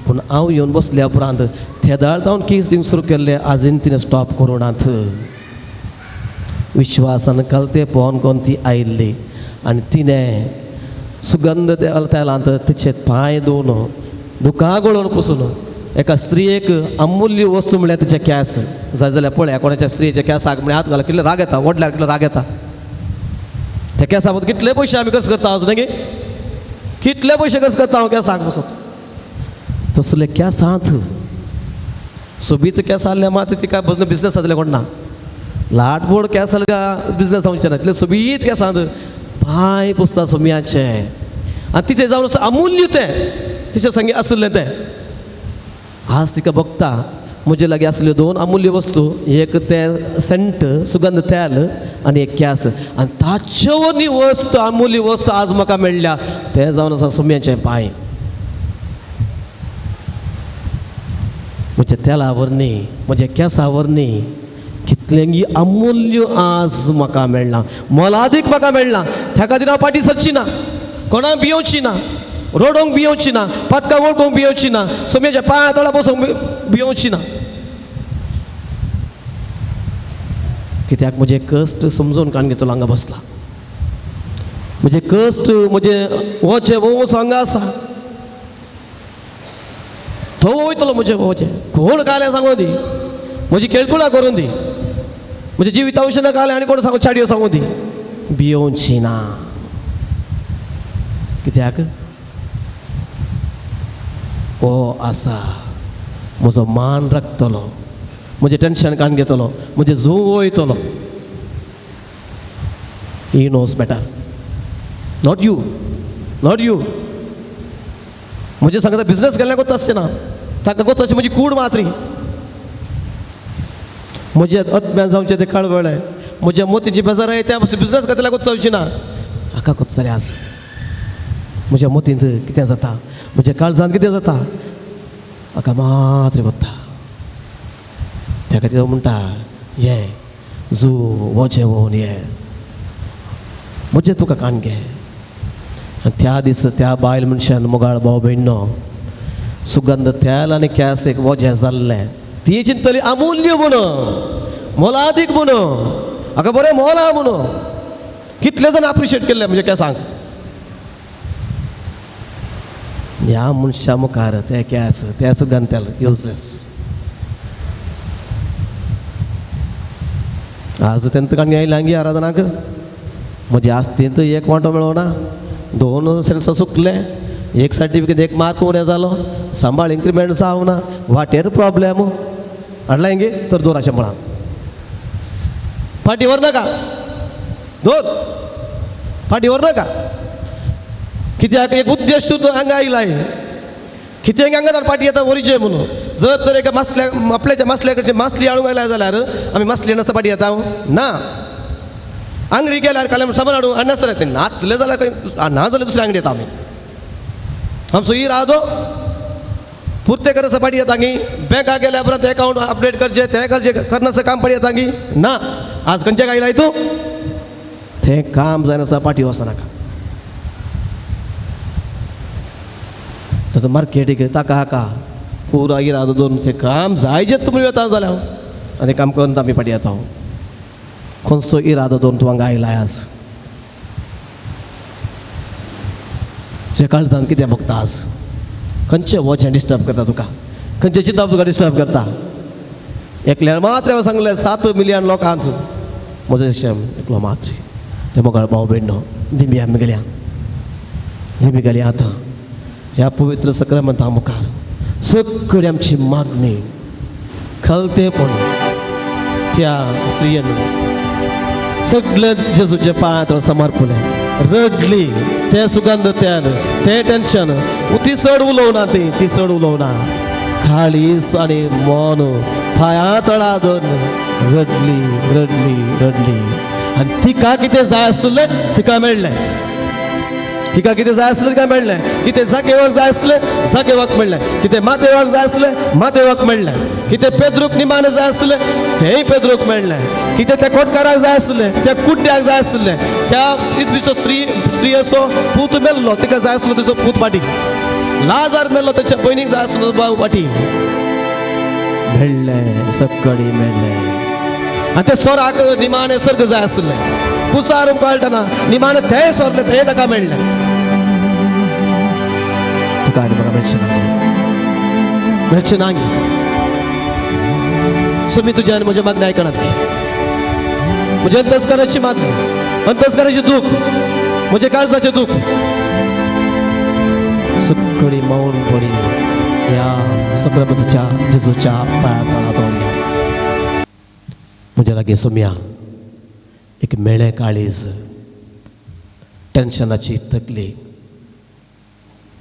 पूण हांव येवन बसल्या उपरांत थेदाळ जावन केस दिवंक सुरू केल्ले आजून तिणें स्टॉप करुनात विश्वासान कलते पोवन कोन्न ती आयिल्ली आनी तिणें सुगंध तेलांत तिचे पांय धुवन दुकां गळोवन पुसून एका स्त्रियेक अमूल्य वस्तू म्हळ्यार तिचे केंस जाय जाल्यार पळय कोणाच्या स्त्रियेच्या केंसाक म्हळ्यार हात घालून कितले राग येता वडल्यार कितलो राग येता त्या केंसा बद्दल कितले पयशे आमी खर्च करता अजून गे कितले पयशे खर्च करता हांव केंसाक बसत तसले केंसांत सोबीत केंस आसले मात ती काय बिजनेस जातले कोण ना लाटबोड केंस जाले का बिजनेस जावचे ना इतले सोबीत केंसांत पांय पुसता सोमयाचे आनी तिचे जावन अमूल्य तें तिचे संगी आसलें तें आज तिका बघता म्हजे लागीं आसल्यो 2 अमूल्य वस्तू एक तें सेंट सुगंध तेल आनी एक केंस आनी ताचे वरली वस्त अमूल्य वस्त आज म्हाका मेळ्ळ्या तें जावन आसा सोम्याचें पांय म्हज्या तेला वरणी म्हज्या केंसा वरणी कितलेंगी अमूल्य आज म्हाका मेळ्ळां मोलादीक म्हाका मेळ्ळां त्या खातीर हांव फाटीं सरची ना कोणाक भियोवची ना रोडोंक भियोवची ना पदकां वळखूंक भियोवची ना सोम्याच्या पांया तळा बसूंक भियोवची ना कित्याक म्हजे कश्ट समजून काणगेचो हांगा बसला म्हजे कश्ट म्हजे वचे वोस हांगा आसा तो वयतलो म्हजे वचे कोण कालें सांगूं दी म्हजी केळकुळां करून दी म्हजे जिवितांशें कालें आनी कोण सांगू चाडयो सांगूं दी भियोवची ना कित्याक हो आसा म्हजो मान राखतलो म्हजें टेंशन काण घेतलो म्हजें झूव वयतलो he knows better not you म्हजें सांगता बिजनेस केल्लें कोत्ता आसचें ना ताका कोत्ता अशें म्हजी कूड मात्री म्हजें आत्म्यान जावचें तें कळवळें म्हज्या मोतीची बेजार येता बिजनेस करतल्या कोत्ता जावची ना हाका कोत्ता जाल्यार आज म्हज्या मोतींत कितें जाता म्हज्या काळजांत कितें जाता हाका मात्र कोत्ता त्या खातीर हांव म्हणटा ये झू वचें वोवन ये म्हजें तुका काण घे आनी त्या दीस त्या बायल मनशान मोगाळ भाव भयणो सुगंध तेल आनी केंस एक वजें जाल्लें ती चिंतली अमूल्य म्हणून मोला अधिक म्हणू अगं बरें मोला म्हणू कितले जण अप्रिशिएट केल्ले म्हणजे काय सांग ह्या मनशा मुखार ते केस ते सुद्दां घंतेल युजलेस आज तेंत काणी आयलांगी आराधनाक म्हजे आस्तींत एक वांटो मेळोना 2 सेल्सां सुकले एक सर्टिफिकेट एक मार्क उणें जालो सांबाळ इन्क्रिमेंट जावना वाटेर प्रॉब्लेम हाडला हिंगे तर दोरा शंबळांत फाटी व्हरनाका दोर फाटी व्हरनाका कित्याक एक उद्देश तूं हांगा आयलाय कित्याक हांगा तर पाटी येता वरीचे म्हणून जर तर एका मासल्या आपल्याच्या मासल्या कडचे मासली हाडूंक आयला जाल्यार आमी मासली नासता पाटी येता ना अंगडी गेल्यार काल्यार सामान हाडूंक हाडनासतना ते नातले जाल्यार खंय ना जाल्यार दुसऱ्या अंगडी येता आमी आमचो ही रादो पुरते करसा पाटी येता गी बँकाक गेल्या उपरांत अकाउंट अपडेट करचे ते करचे करनासतना काम पाटी येता गी ना आज खंयच्या आयलाय तूं तें काम जायनासतना पाटी वचनाका मार्केटीक ताका हाका पुरो इरादो दवरून तें काम जाय जें तुमी येता जाल्यार आनी काम करून आमी पाटी येता खंयचो इरादो दवरून तूं हांगा आयलाय आज जे काळजान कितें भोगता आज खंयचें वचन डिस्टर्ब करता तुका खंयचें चिंतप तुका डिस्टर्ब करता एकल्यार मात्र सांगलें 7 मिलियन लोकांच म्हजो शेम एकलो मात्र ते मोगाळ भाव भयणो दिमी आमी गेल्या आतां ह्या पवित्र सक्रामंता मुखार सगळी आमची मागणी खलतेपण त्या स्त्रियेन सगळे जेजूचे पांयां समर्पले रडली ते सुगंधत्यान ते टेन्शन ती चड उलोवना ती चड उलोवना खाळीस आनी मन पांयां तळा धरून रडली आनी तिका कितें जाय आसलें तिका मेळ्ळें तिका कितें जाय आसलें तिका मेळ्ळें कितें जाकेवाक जाय आसलें जाकेवाक मेळ्ळें कितें मातेवाक जाय आसलें मातेवाक मेळ्ळें कितें पेद्रूक निमाणें जाय आसलें तेंय पेद्रूक मेळ्ळें कितें त्या कोटकाराक जाय आसलें त्या कुड्ड्याक जाय आसलें त्या इतलीसो स्त्री असो पूत मेल्लो तिका जाय आसलो तेजो पूत पाटी लाजार मेल्लो तेच्या भयणीक जाय आसलो बाव पाटी मेळ्ळें सक्कळी मेळ्ळें आनी ते सोराक निमाणें सर्ग जाय आसलें कुसारूंक कळटना निमाणें थंय सोरलें थंय ताका मेळ्ळें तुका आनी म्हाका मेळचें ना सो मी तुज्या आनी म्हज्या मागणी आयकणात की म्हज्या अंतस्कराची मागणी अंतस्कराचें दूख म्हज्या काळजाचें दूख सगळी मौन पडी ह्या सक्रामंताच्या जेजूच्या पांया तळा दवरल्या म्हज्या लागीं सुम्या एक मेळ्ळें काळीज टेन्शनाची तकली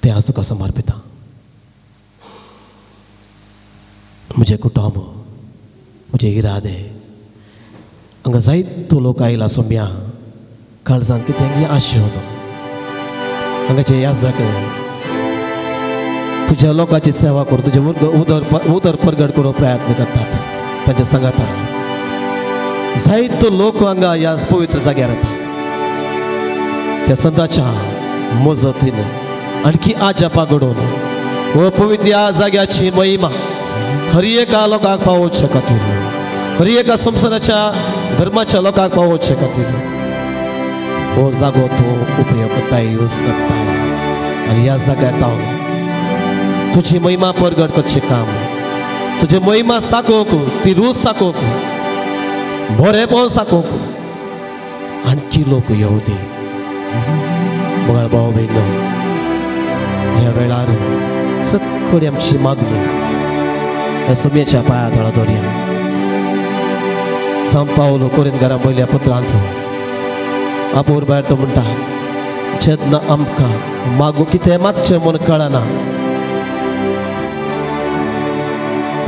तें आज तुका समर्पिता म्हजें कुटुंब म्हजे इरादे हांगा जायतो लोक आयला सोम्या काळजान कितें आशेवन हांगाचे याजक तुज्या लोकांची सेवा करून तुजें उदर प्रगट करूंक प्रयत्न करतात तांच्या सांगातार जायतो लोक हांगा ह्या पवित्र जाग्यार येतात त्या संतांच्या मजतीन आणखी आजापा घडोवन हो पवित्र ह्या जाग्याची महिमा हर एका लोकांक पावोवचे खातीर हर एका संवसाराच्या धर्माच्या लोकांक पावोवचे खातीर हो जागो तूं उपयोग करताय यूज करताय आनी ह्या जाग्यार येता तुजी महिमा प्रगट करचें काम तुजी महिमा साकोवंक ती रूच साकोवंक बरेपण साकोवंक आणखी लोक येवं दी मोगाळ भाव भयणो ह्या वेळार सगळी आमची मागणी ह्या समेच्या पांया तळा दवरया सांत पावलो कोरिंथकारां पयल्या पत्रांत आपोर भायर तो म्हणटा जेन्ना आमकां मागूं कितें मातशें म्हूण कळना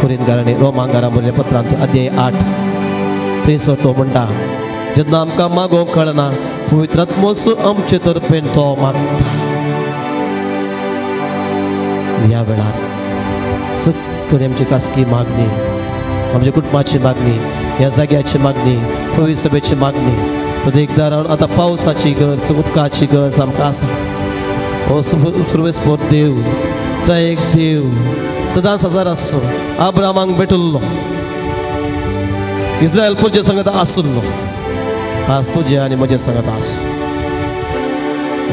कोरिंथकारांनी रोमांकारां बरयल्या पत्रांत अध्याय 8 थंयसर तो म्हणटा जेन्ना आमकां मागोवंक कळना पवित्र आत्मो आमचे तर्फेन तो मागता ह्या वेळार सगळी आमची खासगी मागणी आमच्या कुटुंबाची मागणी ह्या जाग्याची मागणी पवित्र सभेची मागणी प्रत्येक दारान आतां पावसाची गरज उदकाची गरज आमकां आसा हो सर्वेस्पर देव त्रयेक देव सदांच हजार आसचो आब्रामांक भेटल्लो इस्रायल तुझे सांगत आसलो आज तुझे आणि म्हजे सांगत आस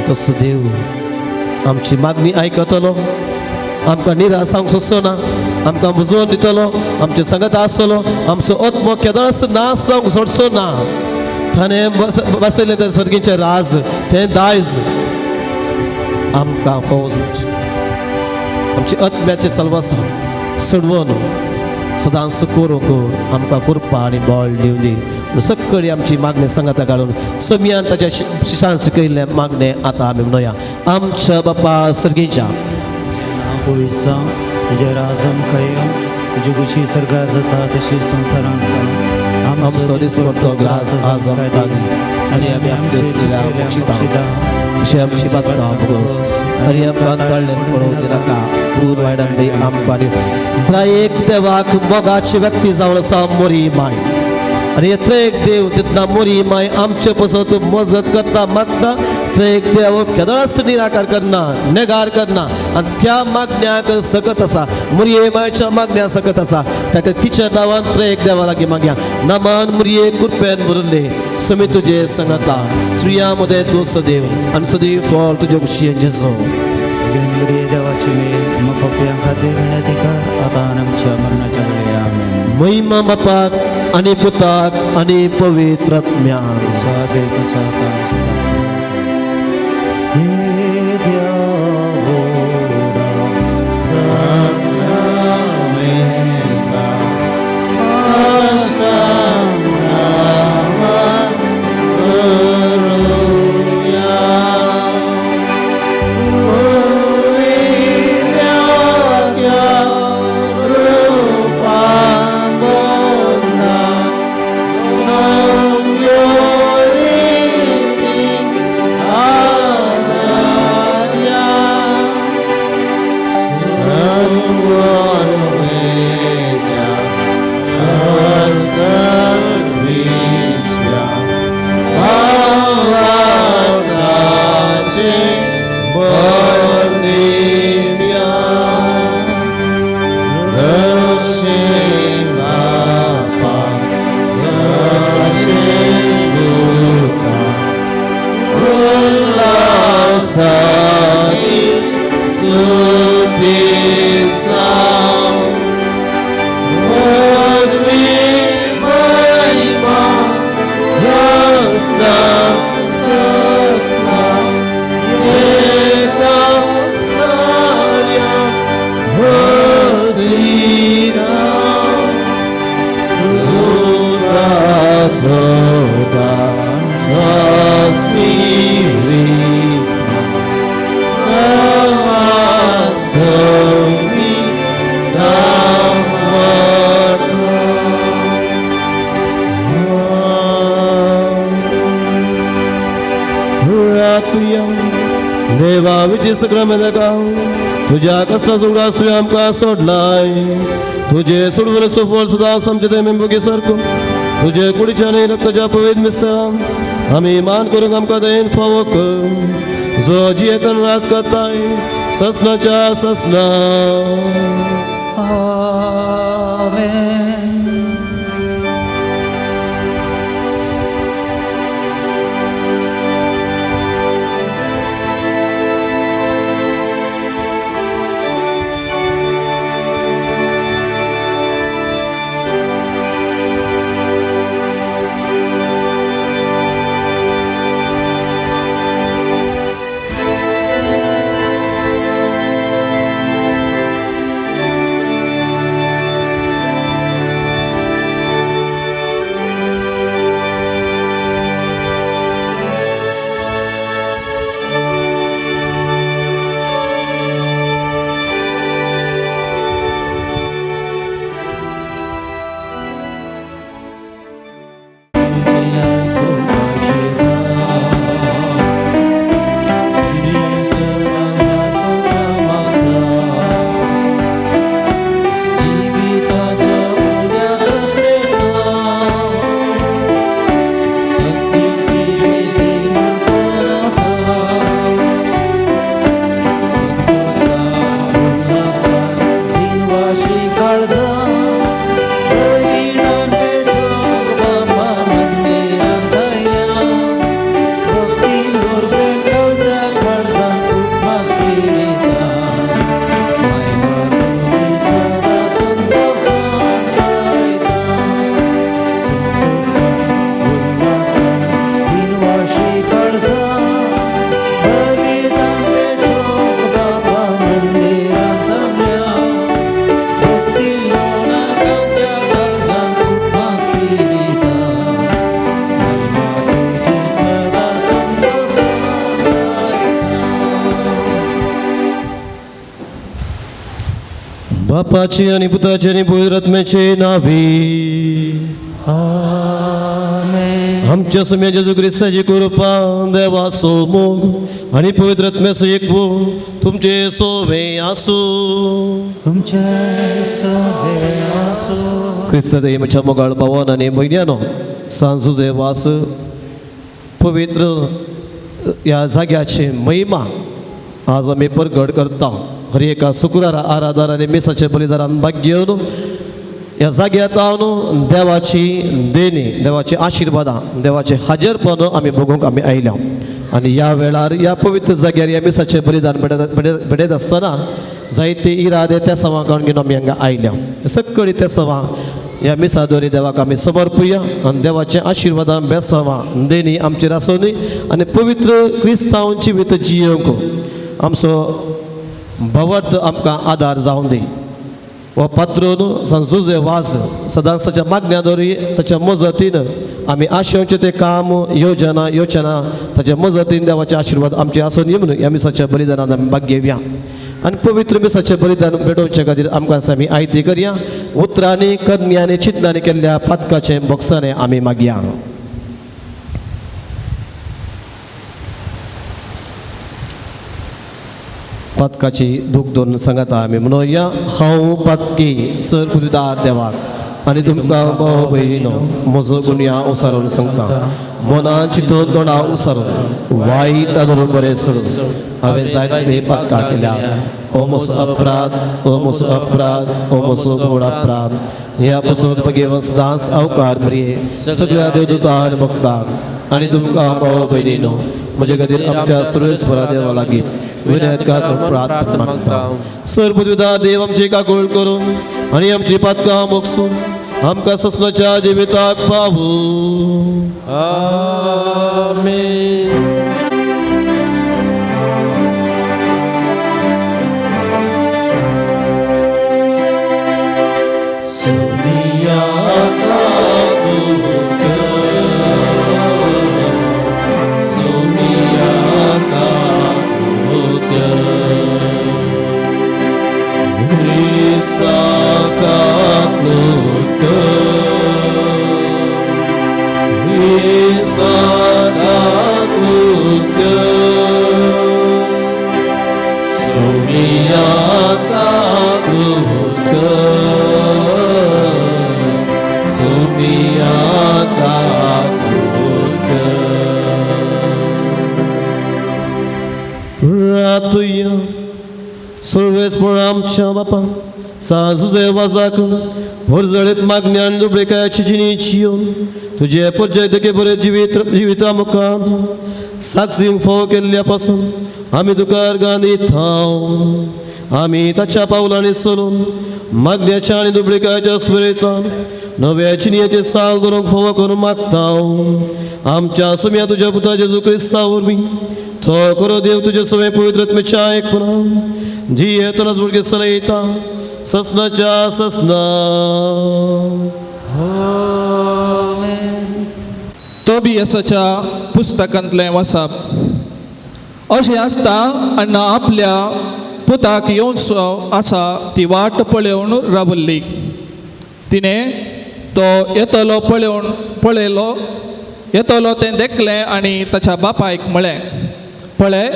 तसं देव आमची मागणी ऐकतलो आमकां निरासांक सोंसना आमकां बुजोवन दितलो आमचे सांगत आसतलो आमचो आत्मो केदारच नाश जावंक सोडचो ना ताणें बसयलें तें सर्गीचें राज तें दायज आमकां फौज आमचे आत्म्याचें सल्वासा सडवून सदांच करूंक आमकां कृपा आनी बळ दिवं दी सक्कळी आमची मागणी सांगाता घालून सोमयान ताच्या शिशान शिकयल्लें मागणें आतां आमी म्हणुया आमच्या बापा सर्गीच्या पवित्र तुझे राजम खैर तुझी गुशी सरकार जाता तशी संसारांत आसा आमचो दिसपट्टो ग्रास आज आमकां आनी आमी आमचे स्त्रिया बक्षिता अशी आमची बातकां भोगोस आनी आमकां अंतरलें पळोवंक दिनाका दूर वायडान दी आमकां एक देवाक मोगाची व्यक्ती जावन आसा मोरी माय आनी एक देव तितना मोरी माय आमचे पसत मजत करता मागता एक देव केदारच निराकार करना नेगार करना आनी त्या मागण्याक सकत आसा मोरये मायच्या मागण्या सकत आसा ताका तिच्या नांवान एक देवा लागीं मागया नामान मोरये कृपेन भरुल्ले समी तुजे सांगता स्त्रिया मध्ये तूं सदैव आनी सदैव फळ तुजे कुशीन जेजो देवाची मेल मग पप्प्यां खातीर विनंतीकार आतां आनी आमच्या मरणाच्या वेळी आमेन महिमा बापाक आनी पुताक आनी पवित्र आत्म्याक स्वादे कसा हे देवोडा देवा विची सक्रमेंत तुझ्या कसला सुरगा सुया आमकां सोडलाय तुझे सोडवले सोफोल सदां आमचे ते मेंबुगी सारको तुझे कुडीच्या रक्ताच्या पवित्र मिस्त्रान आमी मान करूंक आमकां देन फावो कर जो जियेतन राज करताय ससनाच्या ससना बापाचे आणि पुताचे आणि पवित्र आत्म्याचे नावे. आमच्या सम्या जेजू ख्रिस्ताची कृपा, देवाचो मोग आणि पवित्र आत्म्याचो एकवो तुमचे सोवे आसू. ख्रिस्त देवाच्या मोगाळ भावान आणि भयण्यानो, सांजुजे वास पवित्र ह्या जाग्याचे महिमा आज आमी परगट करता. हर एका शुक्रारा आराधना आणि मिसाचे बलिदानान भाग घेवन ह्या जाग्यात हांव देवाची देणी, देवाची आशिर्वादां, देवाचे हाजेरपण आमी बघूंक आमी आयल्या. आनी ह्या वेळार ह्या पवित्र जाग्यार ह्या मिसाचे बलिदान भेटत आसतना जायते इरादे त्या सवां काडून घेवन आमी हांगा आयल्या. सक्कळी त्या सवां ह्या मिसादोरी देवाक आमी समर्पुया आनी देवाचे आशिर्वादां बेसावां देणी आमचेर आसोनी आनी पवित्र क्रिस्तांव जिवीत जियोंक आमचो भवत आमकां आदार जावं दी. हो पात्रोन सांजुजे वास सदांच ताच्या मागण्या दोरी ताच्या मजतीन आमी आशेवचें तें काम योजना ताच्या मजतीन देवाचे आशिर्वाद आमचे आसून ये म्हणून ह्या मिसाच्या बलिदानान आमी भाग घेवया. आनी पवित्र मिसाचें बलिदान भेटोवचे खातीर आमकां आमी आयती करया. उतरांनी कन्यांनी चिंतनांनी केल्ल्या पातकाचें बॉक्साने आमी मागया. पातकाची दूख दोन सांगाता आमी म्हणूया. हांव पातकी सर पुलिदार देवाक आनी तुमकां भाव भयणीनो म्हजो गुन्या उसारून सांगता. मना चिंतून दोळा उसारून वायट आदरून बरें सोडून हांवें जायते पातकां केल्या. ओ म्हजो अपराध, ओ म्हजो अपराध, ओ म्हजो घोड अपराध. ह्या पासून पगे सदांच अवकार मरिये सगळ्या देवदूतांक भक्तांक आनी तुमकां भाव भयणीनो म्हजे खातीर आमच्या सर्वेस्वरा देवा लागीं विनयकार प्रार्थना मागता. सर्वपिता देव आमची काकूळ करून आनी आमची पातकां मोगसून आमकां ससनाच्या जिविताक पावू. आमेन. सर्वेस्पर आमच्या बापा सांजुजे वाजाक भरजळीत मागण्या आनी दुबळेकायाची जिणेची येवन तुजे परजय देखे बरे जिविता मुखांत साक्षीक फोव केल्ल्या पासून आमी तुका अर्गां दिता. आमी ताच्या पावलांनी चलून मागण्याच्या आनी दुबळेकायाच्या स्मरितान नव्या जिणेचे साल करूंक फोव करून मागता. आमच्या सुम्या तुज्या पुता जेजू क्रिस्ता वरवीं तो करो देव तुझे सवय पवित्र आत्म्याच्या एकपणान जी येतनाच भुरगे चलयता ससनाच्या ससना. तोबियासाच्या पुस्तकांतलें वाचप. अशें आसता अण्णा आपल्या पुताक येवचो आसा ती वाट पळोवन रावल्ली. तिणें तो येतलो येतलो तें देखलें आनी ताच्या बापायक म्हळें, पळय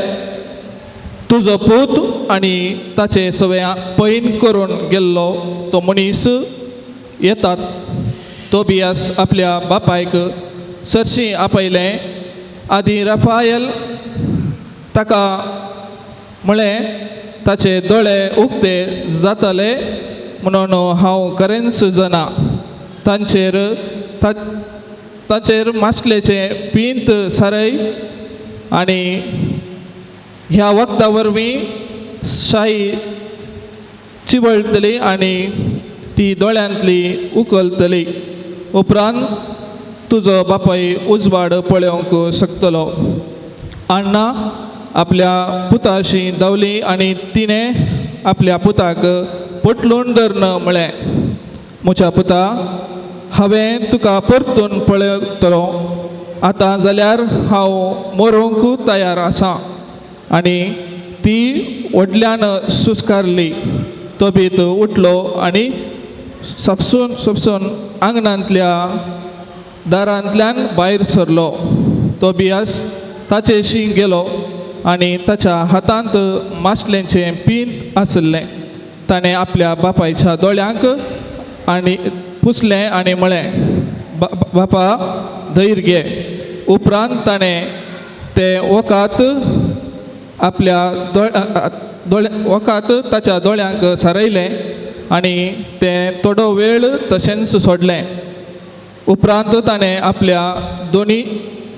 तुजो पूत आनी ताचे सवय पैन करून गेल्लो तो मनीस येतात. तोबियास आपल्या बापायक सरशी आपयलें. आदी राफायल ताका म्हळें ताचे दोळे उक्ते जातले म्हणून हांव खरेंच जाणा. ताचेर माशलेचे पिंत सारय आनी ह्या वखदा वरवीं शाई चिवळटली आनी ती दोळ्यांतली उखलतली. उपरांत तुजो बापाय उजवाड पळोवंक शकतलो. अण्णा आपल्या पुताशी धांवली आनी तिणें आपल्या पुताक पटलून धरन म्हळें, म्हज्या पुता हांवें तुका परतून पळयतलो. आतां जाल्यार हांव मरूंक तयार आसां. आनी ती व्हडल्यान सुस्कारली तो बीत उठलो आणि सपसून आंगणांतल्या दारांतल्यान भायर सरलो. तोबियास ताचेशी गेलो आणि ताच्या हातांत माशलेंचें पींत आसलें. ताणें आपल्या बापायच्या दोळ्यांक आनी पुसलें आनी म्हळें, बापा धैर्य घे. उपरांत ताणें ते वकात आपल्या वकात ताच्या दोळ्यांक सारयलें आनी तें थोडो वेळ तशेंच सोडलें. उपरांत ताणें आपल्या दोनी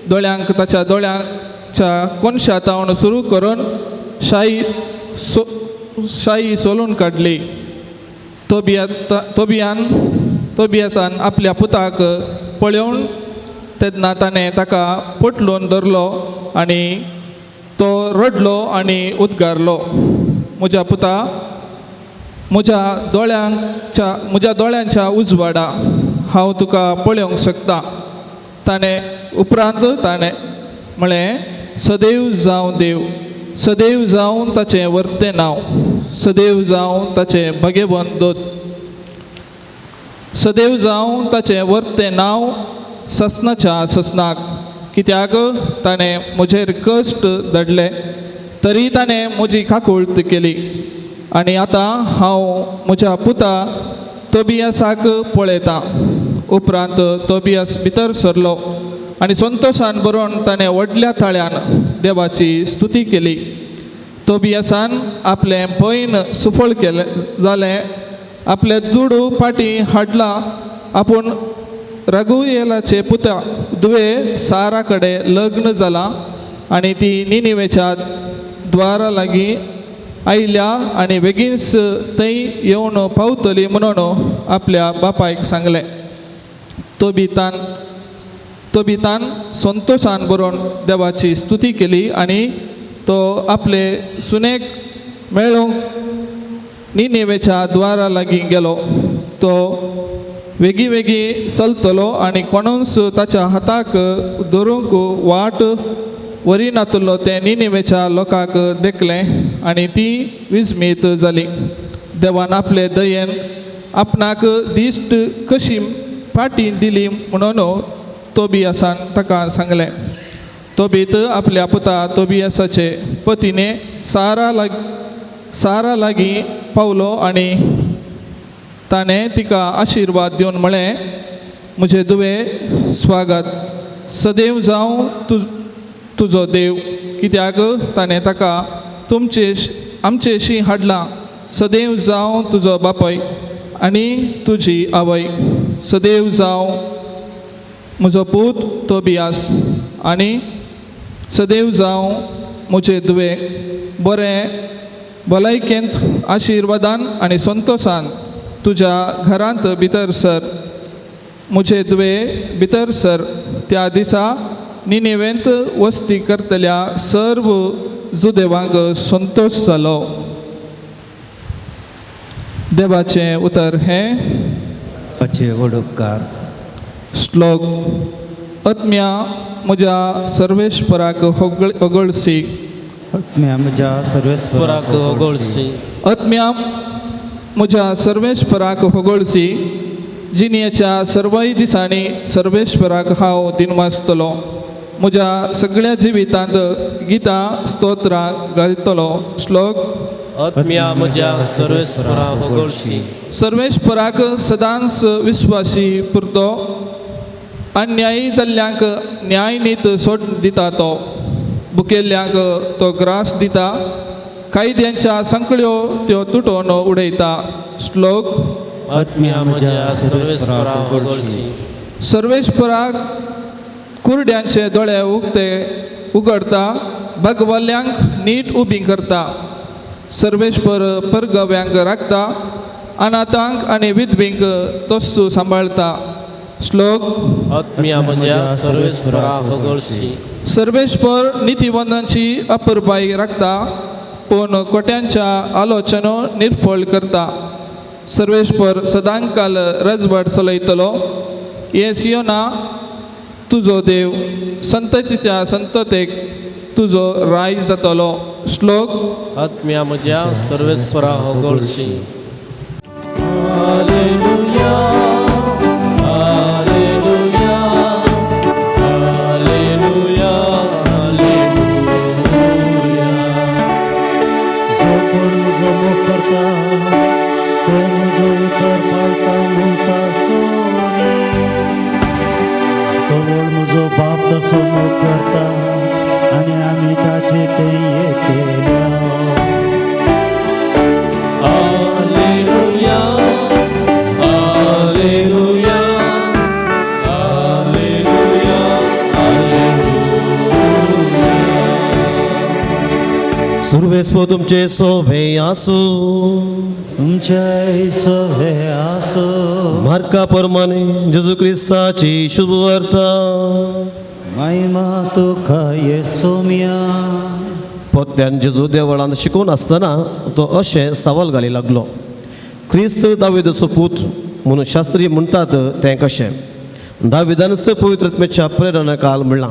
दोळ्यांक ताच्या दोळ्यांच्या कोनशातावन सुरू करून शाई सोलून काडली. तोबियासान आपल्या पुताक पळोवन तेन्ना ताणें ताका पटलून धरलो आनी तो रडलो आनी उद्गारलो, म्हज्या पुता, म्हज्या दोळ्यांच्या उजवाडा, हांव तुका पळोवंक शकता. उपरांत ताणें म्हळें, सदैव जावं देव, सदैव जावं ताचें वर्तें नांव, सदैव जावं ताचें भगेवन दोत, सदैव जावं ताचें वर्तें नांव ससनाच्या ससनाक. कित्याक ताणें म्हजेर कश्ट धाडले तरी ताणें म्हजी काकूळट केली. आनी आतां हांव म्हज्या पुता तोबियासाक पळयतां. उपरांत तोबियास भितर सरलो आनी संतोशान बरोवन ताणें व्हडल्या ताळ्यान देवाची स्तुती केली. तोबियासान आपलें पैन सुफळ केलें जालें, आपले दुडू फाटीं हाडला. आपूण रघुएलाचे पुता दुवे सारा कडेन लग्न जालां आनी ती निनिवेच्या द्वारा लागीं आयल्या आनी बेगीनच थंय येवन पावतली म्हणून आपल्या बापायक सांगलें. तोबितान संतोशान बरोवन देवाची स्तुती केली आनी तो आपले सुनेक मेळोवंक निनिवेच्या द्वारा लागीं गेलो. तो वेगी चलतलो आनी कोणूच ताच्या हाताक धरूंक वाट वरिनातलो तें निनिवेच्या लोकांक देखलें आनी ती विस्मीत जाली. देवान आपले दयेन आपणाक दिश्ट कशी फाटी दिली म्हणून तोबियासान ताका सांगलें. तोबीत आपल्या पुता तोबियासाचे पतीने सारा लागीं पावलो आनी ताणें तिका आशिर्वाद दिवन म्हळें, म्हजे दुवे स्वागत, सदैव जावं तुजो देव. कित्याक ताणें ताका आमचेशी हाडलां. सदैव जावं तुजो बापाय आनी तुजी आवय. सदैव जावं म्हजो पूत तोबियास आनी सदैव जावं म्हजे दुवे. भलायकेंत आशिर्वादान आनी संतोशान तुज्या घरांत भितर सर. म्हजे दुवे भितर सर. त्या दिसा निनिवेंत वस्ती करतल्या सर्व जुदेवांक संतोश जालो. देवाचें उतर हें. वडोपकार. श्लोक. आत्म्या म्हज्या सर्वेश्वराक होगळसी. आत्म्या म्हज्या सर्वेश्वराक होगळसी. आत्म्या म्हज्या सर्वेश्वराक होगळसी. जिणेच्या सर्वय दिसांनी सर्वेश्वराक हांव दिनवासतलो. म्हज्या सगळ्या जिवितांत गितां स्तोत्रां घालतलो. श्लोक. आत्म्या म्हज्या सर्वेश्वराक होगळसी. सर्वेश्वराक सदांच विश्वासी पुरतो. अन्यायी जाल्ल्यांक न्याय नीत सोड दिता तो. भुकेल्ल्यांक तो ग्रास दिता. कायद्यांच्या संकळ्यो त्यो तुटोवन उडयता. श्लोक. आत्म्या म्हज्या सर्वेश्वराक होगळसी. सर्वेश्वराक कुरड्यांचे दोळे उगडता. भगवल्ल्यांक नीट उबी करता. सर्वेश्वर परगव्यांक राखता. अनाथांक आनी विधवींक तस्सू सांबाळता. श्लोक. आत्म्या म्हज्या सर्वेश्वराक होगळसी. सर्वेश्वर नितीवंतांची अपुरबाई राखता. पूण कोट्यांच्या आलोचनो निर्फळ करता. सर्वेश्वर सदांकाल रजवट चलयतलो. हे सियोना तुजो देव. संततीच्या संततेक तुजो राय जातलो. श्लोक. आत्म्या म्हज्या सर्वेश्वराक होगळसी. जो कोण म्हजो मोग करता तो म्हजो उतर पावता म्हणटा सोनी तो व्हड म्हजो बाप तसो मोग करता आनी आमी ताचे थंय केल्या सुरवेस्पो तुमचे सोभे आसू तुमचे सवे आसो मार्का प्रमाणे जेजू क्रिस्ताची शुभ वार्ता महिमा तुका येसोम्या पोत्यान जेजू देवळांत शिकून आसतना तो अशें सवाल घाली लागलो क्रिस्त दाविदाचो पूत म्हणून शास्त्री म्हणटात तें कशें दाविदानच पवित्र आत्म्याच्या प्रेरणेकाल म्हणलां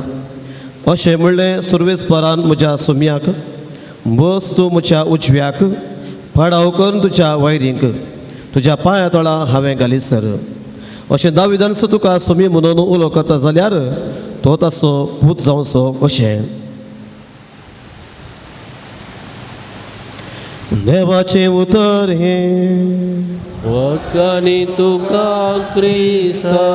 अशें म्हणलें सुरवेस्परान म्हज्या सोम्याक बस तूं म्हज्या उजव्याक पाडाव करून तुज्या वैरींक तुज्या पांया तळा हांवें घालीसर अशें दाविदानच तुका सोमी म्हणून उलो करता जाल्यार तो ताचो पूत जावचो कशें देवाचें उतर हें वकानी तुका क्रिस्ता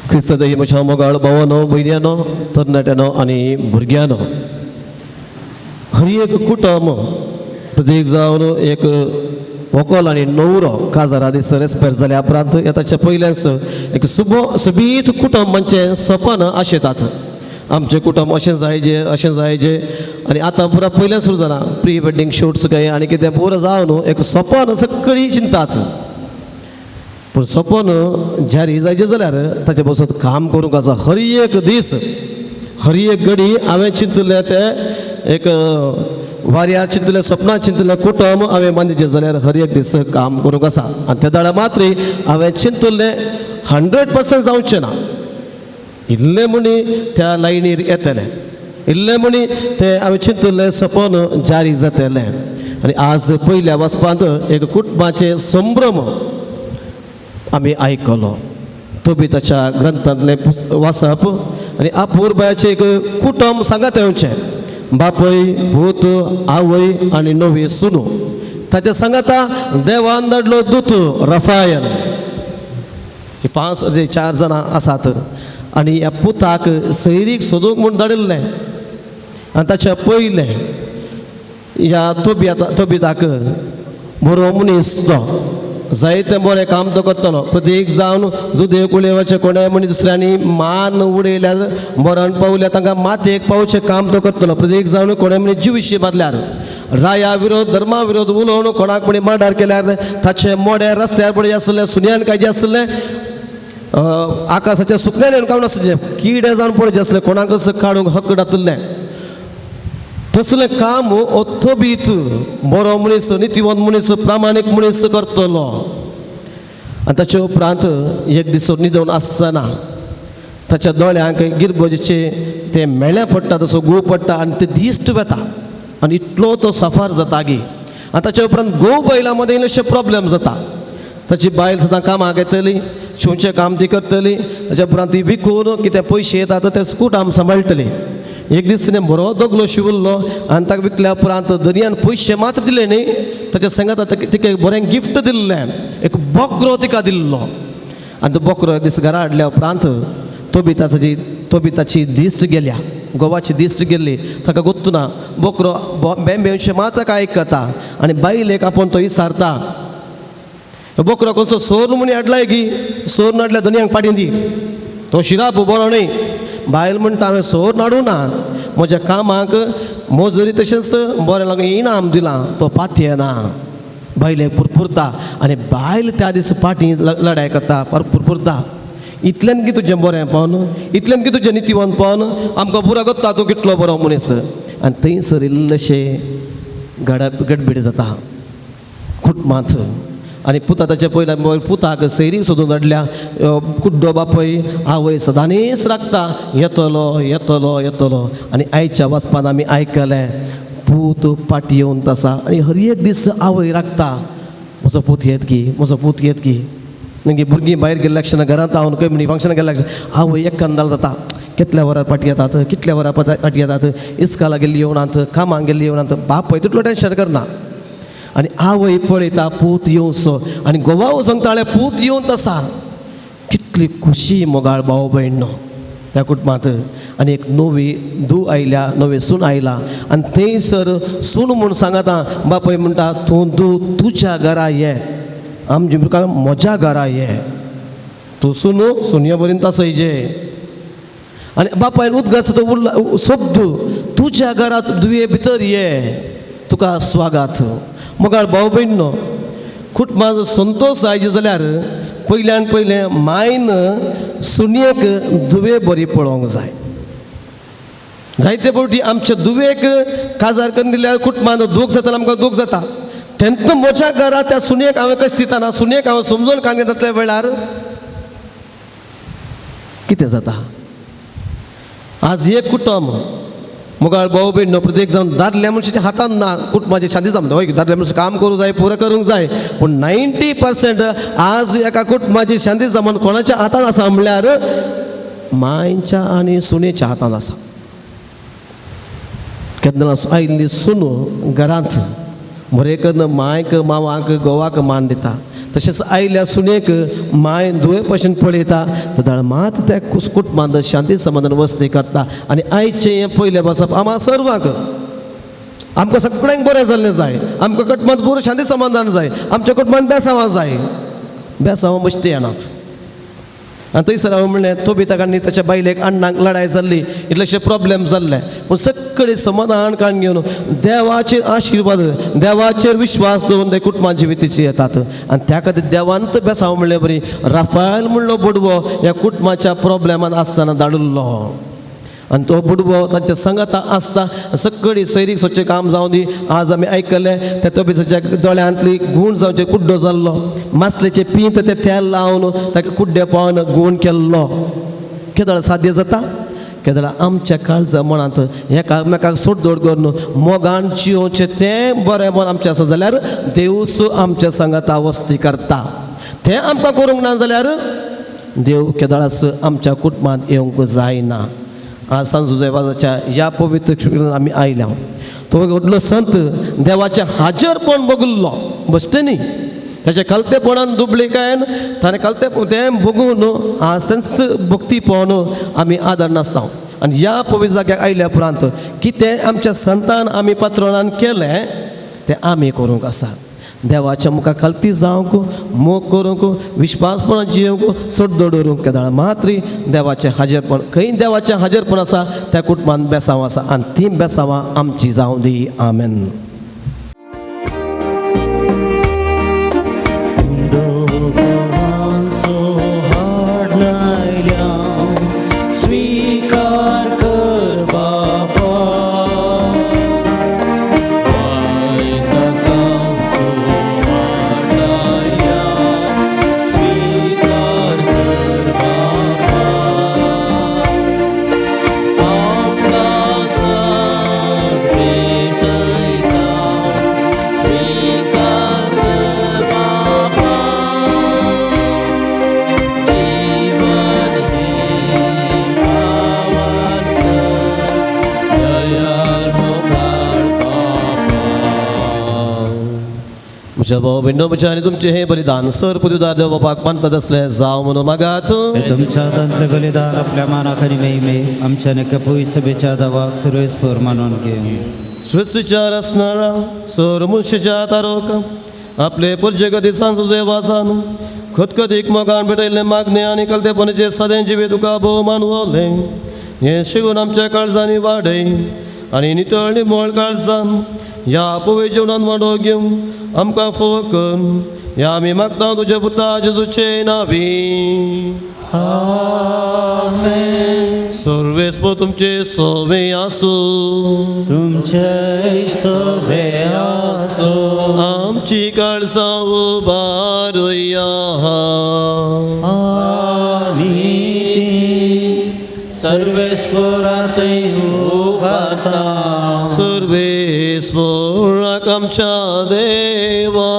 क्रिस्त ही म्हज्या मोगाळ भावानो भयण्यानो तरणाट्यानो आनी भुरग्यानो हर एक कुटुंब प्रत्येक जावन एक व्हंकल आनी न्हवरो काजारा दीस रेस्पेर जाल्या उपरांत ताच्या पयल्याच एक सोबीत कुटुंबांचें सपन आशेतात आमचें कुटुंब अशें जायजें आनी आतां पुरा पयल्यान सुरू जालां प्री वेडिंग शूट्स काय आनी कितें पुरो जावन एक सपन सगळीं चिंतात पूण सपन जारी जायचें जाल्यार ताचे बसत काम करूंक आसा हर एक दीस हर एक घडी हांवें चिंतलें तें एक वाऱ्या चिंतलें सपनां चिंतलें कुटुंब हांवें बांदिचें जाल्यार हर एक दीस काम करूंक आसा आनी त्या दाडा मात्री हांवें चिंतलें 100% जावचें ना इल्लें म्हणी त्या लायनीर येतलें इल्लें म्हणी तें हांवें चिंतलें सपन जारी जातलें आनी आज पयल्या वचपांत एक कुटुंबाचें संभ्रम आमी आयकलो तो बी ताच्या ग्रंथांतलें वाचप आनी आपुरबायाचें एक कुटुंब सांगात येवचें बापय पूत आवय आनी नवी सुनू ताच्या सांगाता देवान धाडलो दूत रफायल ही 4 जाणां आसात आनी ह्या पुताक सैरीक सोदूंक म्हूण धाडिल्लें आनी ताच्या पयलें ह्या तोबिताक बरो मनीस तो जायतें बरें काम तो करतलो प्रत्येक जावन जुदेव कुळेवाचे कोणें म्हणी दुसऱ्यांनी मान उडयल्यार मरण पावल्यार तांकां मातयेक पावचें काम तो करतलो प्रत्येक जावन कोणें म्हणी जिविशी बांदल्यार राया विरोध धर्मा विरोध उलोवन कोणाक म्हणी मर्डर केल्यार ताचे मोडे रस्त्यार पडे आसले सुन्यान कायजे आसले आकाशाच्या सुकण्यान येवन काम नासलें किडे जावन पडचे आसले कोणाकच काडूंक हक्क नासलें तसलें काम ओथबीत बरो मनीस नितीवंत मनीस प्रामाणीक मनीस करतलो आनी ताचे उपरांत एक दीस न्हिदून आसतना ताच्या दोळ्यांक गिरबोजीचे ते मेळ्ळें पडटा तसो गुळ पडटा आनी ते दिश्ट वेता आनी इतलो तो सफर जाता गी आनी ताच्या उपरांत गोव बायलां मदें इल्लेशे प्रॉब्लेम जाता ताची बायल सदां कामाक येतली शिवचें काम ती करतली ताच्या उपरांत ती विकून कितें पयशे येता ते कुटुंब सांबाळटली एक दीस तिणें बरो दोगलो शिवल्लो आनी ताका विकल्या उपरांत दर्यान पयशे मात्र दिले न्ही ताच्या सांगात तिका एक बरें गिफ्ट दिल्लें एक बकरो तिका दिल्लो आनी तो बकरो एक दीस घरा हाडल्या उपरांत तोबिताची दिश्ट गेल्या गोवाची दिश्ट गेल्ली ताका गोत्तू ना बकरो बेंशे मात्र काय आयकता आनी बायलेक आपूण तो विसारता बकरो कसो सोर म्हणी हाडलाय की सोर नाडल्या धनयांक पाटी दी तो शिराप बरो न्ही बायल म्हणटा हांवें सोर नाडूं ना म्हज्या कामाक मजुरी तशेंच बरें लागून इनाम दिलां तो पातये ना बायलेक पुरपुरता आनी बायल त्या दीस पाटी लढाय करता पुरपुरता इतल्यान की तुजें बरेंपण इतल्यान की तुजें नितीवंतपण आमकां पुरो करता तूं कितलो बरो मनीस आनी थंयसर इल्लेशें गडबीड जाता कुटुंबांत आनी पुता ताच्या पयल्या पुताक सैरीक सोदून धाडल्या कुड्डो बापय आवय सदांनीच राखता येतलो येतलो येतलो आनी आयच्या वचपान आमी आयकलें पूत पाटी येवन आसा आनी हर एक दीस आवय राखता म्हजो पूत येत की नंगी भुरगीं भायर गेल्ल्या लक्षां घरांत हांव कम्युनिटी फंक्शनाक गेल्ल्या आवय एक कंदाल जाता कितल्या वरां पाटी येतात कितल्या वरां पाटी येतात इस्काला गेल्ली येवनात कामाक गेल्ली येवनात बाप पळय तितलो टेंशन करना आनी आवय पळयता पूत येवचो आनी घोवाव सांगताले पूत येवन तसा कितली खुशी मोगाळ भाव भयण त्या कुटुंबांत आनी एक नवी धूव आयल्या नवे सून आयला आनी थंयसर सून म्हूण सांगता बापय म्हणटा तूं तुज्या घरा ये आमचे मुखार म्हज्या घरा ये तूं सुनये बरें तसयजे आनी बापायन उदगास तो शब्द तुज्या घरांत दुये भितर ये तुका स्वागत मोगाळ भाव भयण कुटुंबाचो संतोष जायचे जाल्यार पयल्यान पयलें मायन सुनयेक दुवे बरी पळोवंक जाय जायते फावटी आमच्या दुवेक काजार करून दिल्यार कुटुंबान दूख जाता आमकां दूख जाता तेन्ना म्हज्या घरा त्या सुनयेक हांवें कशें दिताना सुनयेक हांव समजोवन सांगितल्या त्या वेळार कितें जाता आज एक कुटुंब मोगाळ भाव भयण प्रत्येक जावन दादल्या मनशाच्या हातान ना कुटुंबाची शांती जाता हय दादल्या मनशां काम करूंक जाय पुरो करूंक जाय पूण 90% आज एका कुटुंबाची शांती जमोन कोणाच्या हातान आसा म्हणल्यार मायच्या आनी सुनेच्या हातान आसा केन्ना आयिल्ली सून घरांत बरें करून मायक मांवाक घोवाक मान दिता तशेंच आयल्या सुनेक माय दुये भशेन पळयता तर मात त्या कुटुंबांत शांती समाधान वस्ती करता आनी आयचें हें पयलें बसप आम्हा सर्वांक आमकां सगळ्यांक बरें जाल्लें जाय आमकां कुटुंबांत पुरो शांती समाधान जाय आमच्या कुटुंबांत बेसांवां जाय बेसांवां बेश्टी येनात आनी थंयसर हांवें म्हणलें तो बी ताका आनी ताच्या बायलेक अण्णाक लढाय जाल्ली इतलेशे प्रॉब्लेम जाल्ले पूण सगळें समाधान काडून घेवन देवाचेर आशिर्वाद देवाचेर विश्वास दवरून ते कुटुंबां जिविताची येतात आनी त्या खातीर देवान तो बेसांव म्हणलें बरी राफायल म्हणलो बुडवो ह्या कुटुंबाच्या प्रॉब्लेमांत आसतना धाडिल्लो आनी तो बुडवो तांच्या संगता आसता सगळी सैरीक स्वच्छ काम जावं दी आज आमी आयकलें त्या तोबेसाच्या दोळ्यांतली गूण जावचे कुड्डो जाल्लो मासलेचे पींत ते तेल लावन ताका कुड्डे पावन गूण केल्लो केदळ साध्य जाता केदळ आमच्या काळजा मनांत एकामेकाक सोडदोड करून मोगान जिवचें तें बरें मन आमचें आसा जाल्यार देवूच आमच्या संगता वस्ती करता तें आमकां करूंक ना जाल्यार देव केदळास आमच्या कुटुंबांत येवंक जायना आज सांजुजेवाजाच्या ह्या पवित्र आमी आयल्या तो व्हडलो संत देवाचें हाजरपण बगुल्लो बसते न्ही ताच्या कलतेपणान दुबळेकायेन ताणें कलते तें बगून आज तेंच भक्ती पळोवन आमी आदर नासता आनी ह्या पवित्र जाग्याक आयल्या उपरांत कितें आमच्या संतान आमी पात्रोणान केलें तें आमी करूंक आसा देवाच्या मुखार खालती जावंक मोग करूंक विश्वासपणान जियोंक सोड दवरूंक केदाळ मात्री देवाचें हाजरपण खंय देवाचें हाजरपण आसा त्या कुटुंबांत बेसांव आसा आनी ती बेसांवां आमची जावं दी आमेन. म्हज्या भाव भिंडो म्हज्या आनी तुमचें हें बलिदान सर पुदुदार देव बापाक मानतात असलें जावं म्हणून मागात. तुमच्या हातांतलें बलिदान आपल्या मानाक आनी नेहमी आमच्या नक्की सभेच्या दावाक सर्वेस्पर मानून घे. सृश्टीच्या रचणारा सर मुनशेच्या तारोक आपले पुर्जगती सांजो जेवासान खतखतीक मोगान भेटयल्लें मागणें आनी कलतेपणाचें सदें जिवे तुका भोवमान वोवलें हें शिगून आमच्या काळजांनी वाडय आनी नितळ निमळ काळजान ह्या पवित्र जेवणान वाडो घेवंक आमकां फोव कर ह्या आमी मागता तुज्या पुता जेजूचे नांवी. आमेन. सर्वेस्पर तुमचे सोवे आसूं तुमचे सोवे आसूं आमची काळजां उबारुया सर्वेस्परांतय उबारता सर्वेस्पराक आमच्या देवा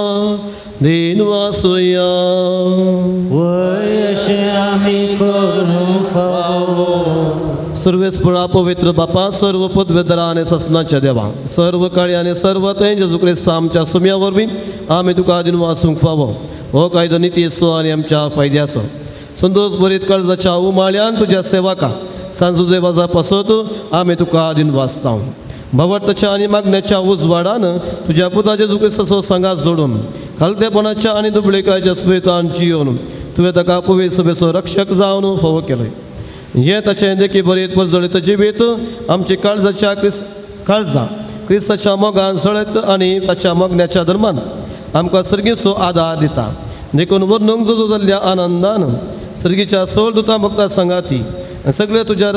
दिन वासुया वयशे आमी करूंक फावो सर्वेस्पळा पवित्र बापा सर्व पदवेदरा आनी ससनाच्या देवा सर्व काळी आनी सर्व ते जेजू क्रिस्त आमच्या सुम्या वरवीं आमी तुका दिन वासूंक फावो हो कायदो निती आसो आनी आमच्या फायद्याचो संतोष बरीत काळजाच्या उमाळ्यान तुज्या सेवका सांजुजे वाजा पासत आमी तुका दिन वाचता भवताच्या आनी मागण्याच्या उजवाडान तुज्या पुता जेजू क्रिस्ताचो सांगात जोडून खालतेपणाच्या आनी दुबळेकायच्या स्पिरितान जियोन तुवें ताका पवित्र सभेचो रक्षक जावन फावो केलोय हे ताचें देखी बरेत परजळीत जिवीत आमची काळजाच्या काळजां क्रिस्ताच्या मोगान सळत आनी ताच्या मोगण्याच्या धर्मान आमकां सर्गीचो आदार दिता देखून वर्णूंक झुजो जाल्ल्या आनंदान सर्गीच्या सोळ दुता भक्ता सांगाती सगळे तुज्या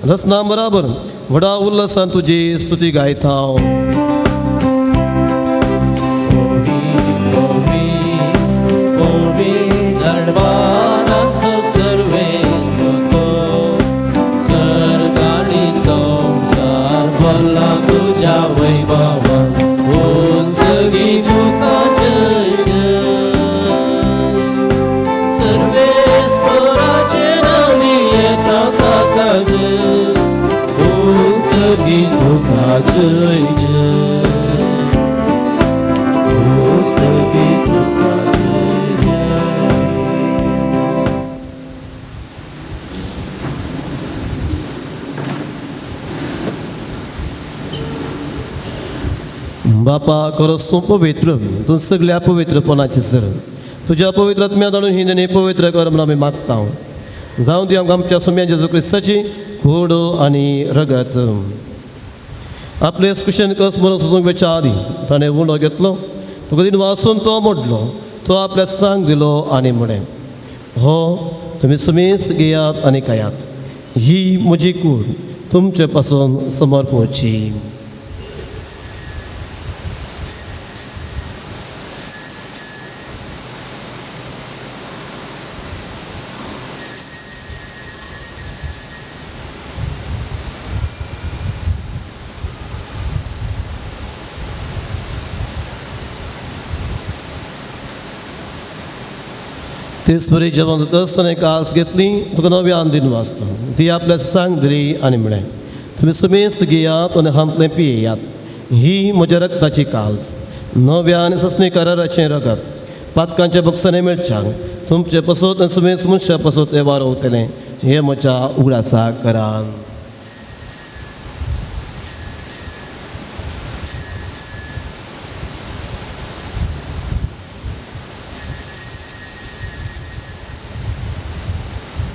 रसना बराबर व्हडा उल्हासान तुजी स्तुती गायता तुझ्या वैभवान उंच तुका जय जय सर्वेस्पराचे नावी येता ताकाचे उंच तुका जय जय उंच तुका जय जय बापा खरोच पवित्र तूं सगळ्या पवित्रपणाची सर तुज्या पवित्र आत्म्या धाडून ही नेणी पवित्र कर म्हणून आमी मागता जावं ती आमकां आमच्या सुम्या जेजू क्रिस्ताची कूड आनी रगत आपले कुशेन कस म्हणून सुसूंक वेच्या आदी ताणें उंडो घेतलो तुका दिन वाचून तो मोडलो तो आपल्या सांग दिलो आनी म्हणे हो तुमी सुमेस घेयात आनी खायात ही म्हजी कूड तुमचे पासून समर्पवची तेच बरी जेवण जाता आसतना एक आस घेतली तुका नव्यान दिन वाचता ती आपल्या सांग दिली आनी म्हळें तुमी सुमेस घेयात आनी हांतलें पियेयात ही म्हज्या रक्ताची कास नव्या आनी सस्मी कराराचें रगत पातकांच्या बक्षांनी मेळच्याक तुमचे पसोत आनी सुमेस मनशा पसोत हे वारोवतलें हे म्हज्या उगडासा करान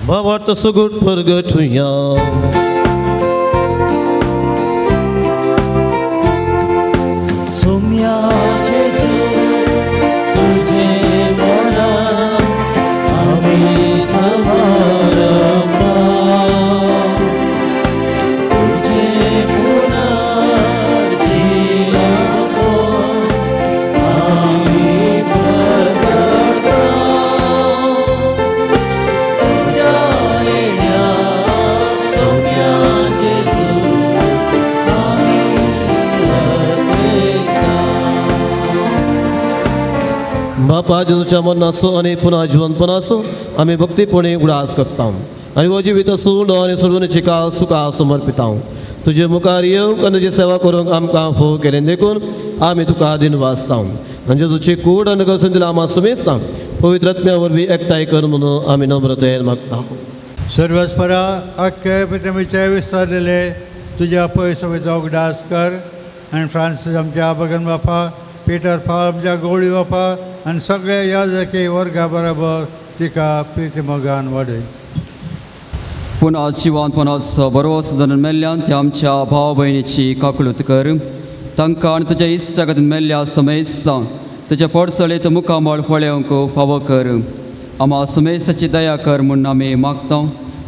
Bawarta sugut pergetuya Sumya Jesu Tujhe mara Ami samarapa Tujhe punar jiyapo Ami prakarta बापा जेजूच्या मरणाचो आनी पुन्हा जिवंतपणाचो आमी भक्तीपणी उडास करता आनी हो जिवीत सूड आनी सोडवणेची कास तुका समर्पिता तुजे मुखार येवंक आनी तुजी सेवा करूंक आमकां फोव केलें देखून आमी तुका दिन वाचता आनी जेजूची कूड आनी कसं दिला आम्हा सुमेस्ता पवित्र आत्म्या वरवीं एकठांय कर म्हणून आमी नम्रतेन मागता सर्वस्परा अख्खे पितमीचे विस्तारलेले तुज्या पयसवेचो उगडास कर आनी फ्रांसीस आमच्या भगन बापा पिटर फाल आमच्या गवळी बापा आनी सगळे याजकी वर्गा बरोबर तिका प्रिती मोगान वाडय पूण आज जिवंतपणाचो बरो सुदारण मेल्ल्यान ते आमच्या भाव भयणीची काकळूत कर तांकां आनी तुज्या इश्टा खातीर मेल्ल्या समेस्ता तुज्या पडसळीत मुखामळ पळोवंक फावो कर आम्हा समेस्ताची दया कर म्हूण आमी मागता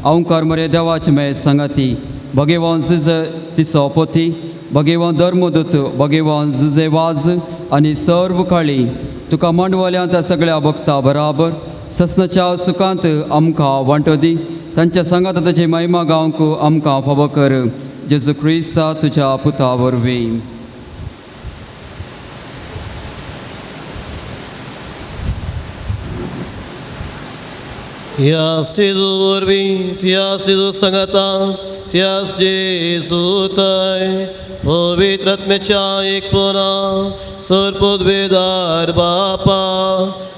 अवंकार मरे देवाचे मे सांगाती भगेवान झुज तिचो पोती भगेवान धर्मदूत भगेवान झुजे वाज आनी सर्व काळी तुका मांडवल्या त्या सगळ्या भक्ता बराबर ससनाच्या सुखांत आमकां वांटो दी तांच्या सांगात ताची महिमा गावंक आमकां फावो कर जेजू क्रिस्ता तुज्या पुता वरवीं Tias Jesu urbi, tias Jesu sangata, tias Jesu tai, पवित्रात्म्याच्या एकपणा सर्पद्वेदार बापा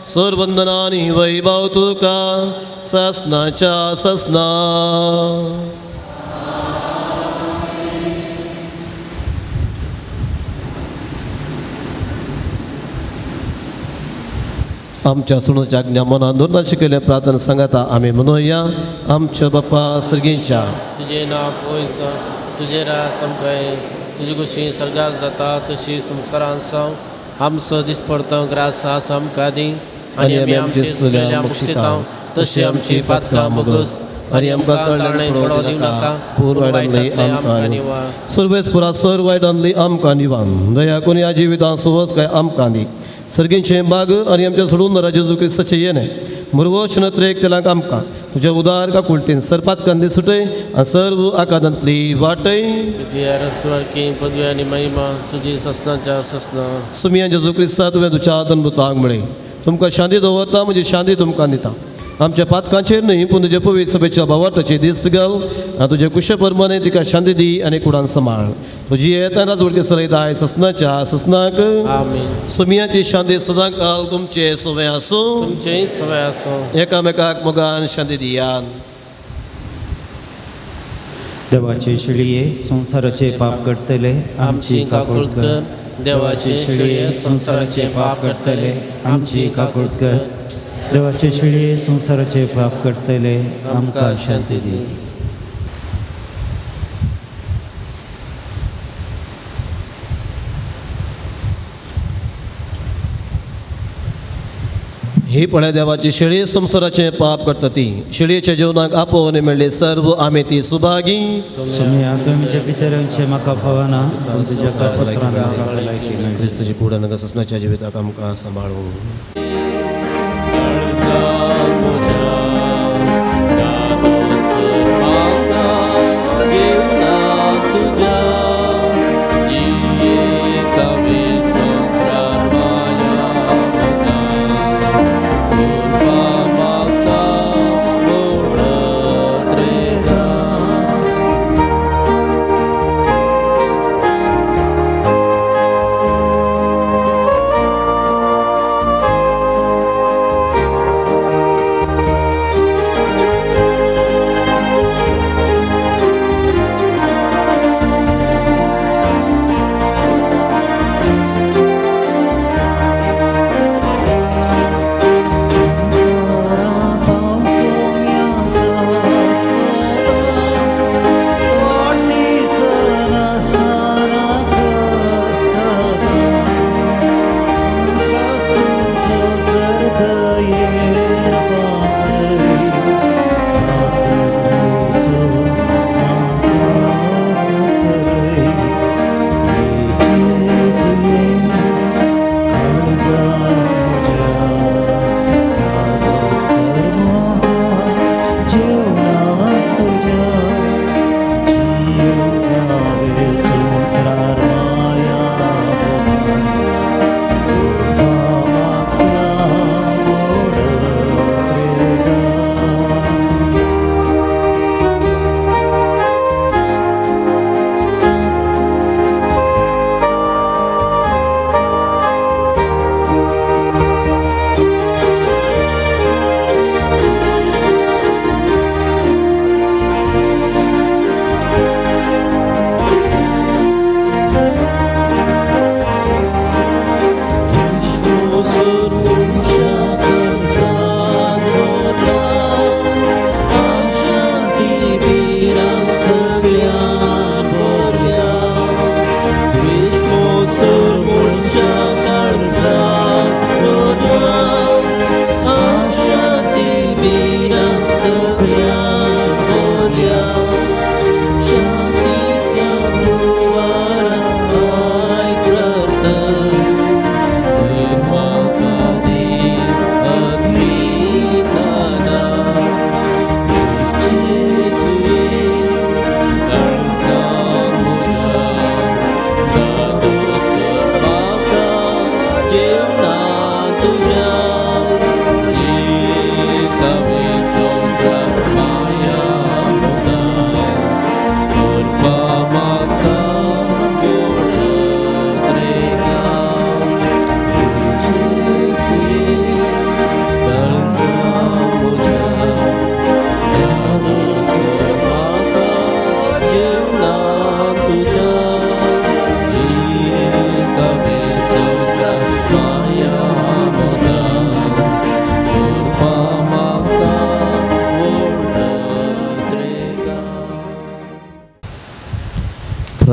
सर्वंदनानी वैभव तुका ससनाच्या ससना आमच्या सुणोच्या आज्ञा मनान धरून शिकयल्या प्रार्थना सांगाता आम्ही म्हणूया आमच्या बाप्पा सर्गींच्या तुझे नाव पोयसा तुझे राज समकाय तुझी कुशी सर्गात जाता तशी संसारांत साव आमचो दीस पडतो ग्रासा समकादी आनी आमी आमची सुलेल्या मुक्षितांव तशी आमची पातकां मोगस आनी आमकां तारणे पडो दिवं नाका पूर्ण वायटांतले आमकां निवार सर्वेस पुरा सर्व वायटांतली आमकां निवान दया कोणी या जिवितां सुवस काय आमकां दी सर्गींचे बाग आनी आमच्या सोडून जेजू क्रिस्ताचे येणे मुरवोश नत्रेक तेलांक आमकां तुज्या उदार का कुलतीन सरपात कंदी सुटय आनी सर्व आकादांतली वाटय विद्यार स्वर्गी पदवी आनी महिमा तुजी ससनाच्या ससना सुमिया जेजू क्रिस्ता तुवें तुच्या अदनभुतांक मेळय तुमकां शांती दवरता म्हजी शांती तुमकां दिता आमच्या पातकांचेर न्ही पूण तुजे पवित्र सभेच्या भावार्थाची दीस घाल आनी तुजे कुशे परमाने तिका शांती दी आनी कुडान सांबाळ तुजी येता राजवडके सरयताय ससनाच्या ससनाक आमीन सुमियाची शांती सदां काल तुमचे सोवे आसूं तुमचेय सवय आसूं एकामेकाक मोगान शांती दियान देवाचे शिळये संसाराचे पाप करतले आमची काकुळत कर देवाचे शिळये संसाराचे पाप करतले आमची काकुळत कर देवाचे शिळये संसाराचे पाप करतले आमकां शांती दी ही पळय देवाची शिळी संसाराचे पाप करता ती शिळयेच्या जेवणाक आपोवने मेळ्ळे सर्व आमी ती सुभागी सुम्या तुमच्या पितरांचे म्हाका फावना पूण तुज्या कासत्रांक म्हाका लायकी मेळ्ळी क्रिस्ताची कुडान ससनाच्या जिविताक आमकां सांबाळूं तुझ्या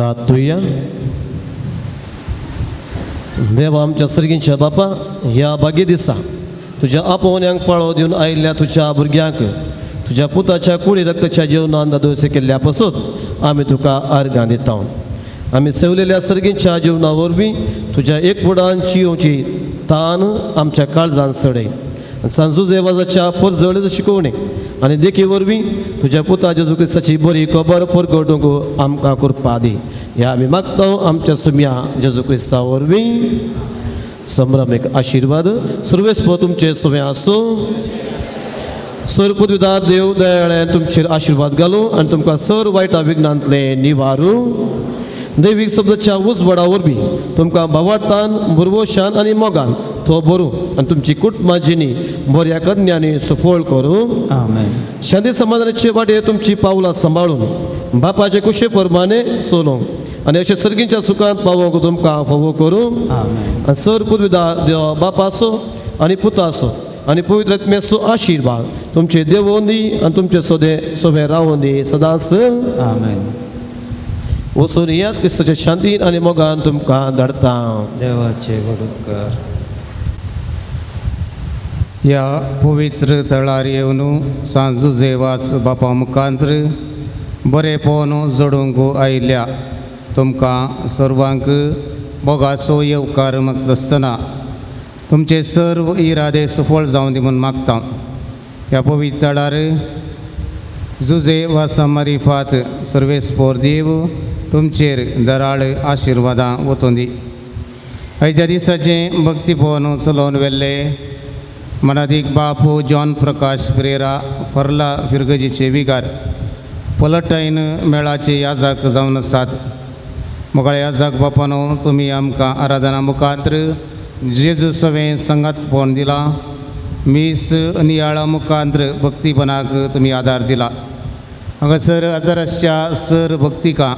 प्रार्थूया. देवा आमच्या सर्गींच्या बापा, ह्या बागे दिसा तुझ्या आपोवण्यांक पाळो दिवन आयिल्ल्या तुझ्या भुरग्यांक तुझ्या पुताच्या कुडी रक्ताच्या जेवणान दोसे केल्ल्या पासून आमी तुका आर्गां दिता. आमी सेवलेल्या सर्गींच्या जिवना वरवीं तुझ्या एकवटान जियोवची तान आमच्या काळजान सडय. सांजू जेवाजाच्या परजळ शिकोवणे आनी देखी वरवीं तुझ्या पुता जेजू क्रिस्ताची बरी खबर परगटूंक आमकां करपा दी. ह्या आमी मागता आमच्या सुम्या जेजू क्रिस्ता वरवीं. संभ्रमीक आशिर्वाद सर्वेस्प तुमचे सवे आसूं. स्वर्गपुत्रदार देव दयाळ्यान तुमचेर आशिर्वाद घालूं आनी तुमकां सर वायटा विघ्नांतले निवारूं. दैवीक शब्दाच्या उजवाडा वरवीं तुमकां भावार्थान बुरवोशान आनी मोगान तो भरूं आनी तुमची कुटुंबां जिणी बऱ्या कन्यांनी सफळ करूं. आमेन. शांती समाधानाचे वाटे तुमची पावलां सांबाळून बापाचे कुशे प्रमाणे चलोवंक आनी अशें सर्गींच्या सुखांत पावोवंक तुमकां फावो करूं. आमेन. आनी सर पुत्रदार देवा बापाचो आनी पुताचो आनी पवित्र आत्म्याचो आशिर्वाद तुमचे देवोन दी आनी तुमचे सोबे रावोन दी सदांच. आमेन. वचून ह्याच क्रिस्ताच्या शांतीन आनी मोगान तुमकां धाडटा. देवाचे वडकर. ह्या पवित्र तळार येवन सांजू जेवाच बापा मुखांत्र बरे पोवन जोडूंक आयिल्ल्या तुमकां सर्वांक मोगाचो येवकार मागता आसतना तुमचे सर्व इरादे सफळ जावं दी म्हूण मागता. ह्या पवित्र तळार जुजे वा मारिफात सर्वेस्पोर देव तुमचेर दराळ आशिर्वादां वचून दी. आयच्या दिसाचें भक्ती पोवन चलोवन वेल्ले मनादीक बापू जॉन प्रकाश पेरेरा फर्ला फिरगजीचे विगार पलटायन मेळाचे याजक जावन आसात. मोगाळे याजक बापानो, तुमी आमकां आराधना मुखांत्र जेजू सवें संगात पोवन दिला. मीस नियाळा मुखांत्र भक्तीपणाक तुमी आदार दिला. हांगासर आजाराच्या सर भक्तिका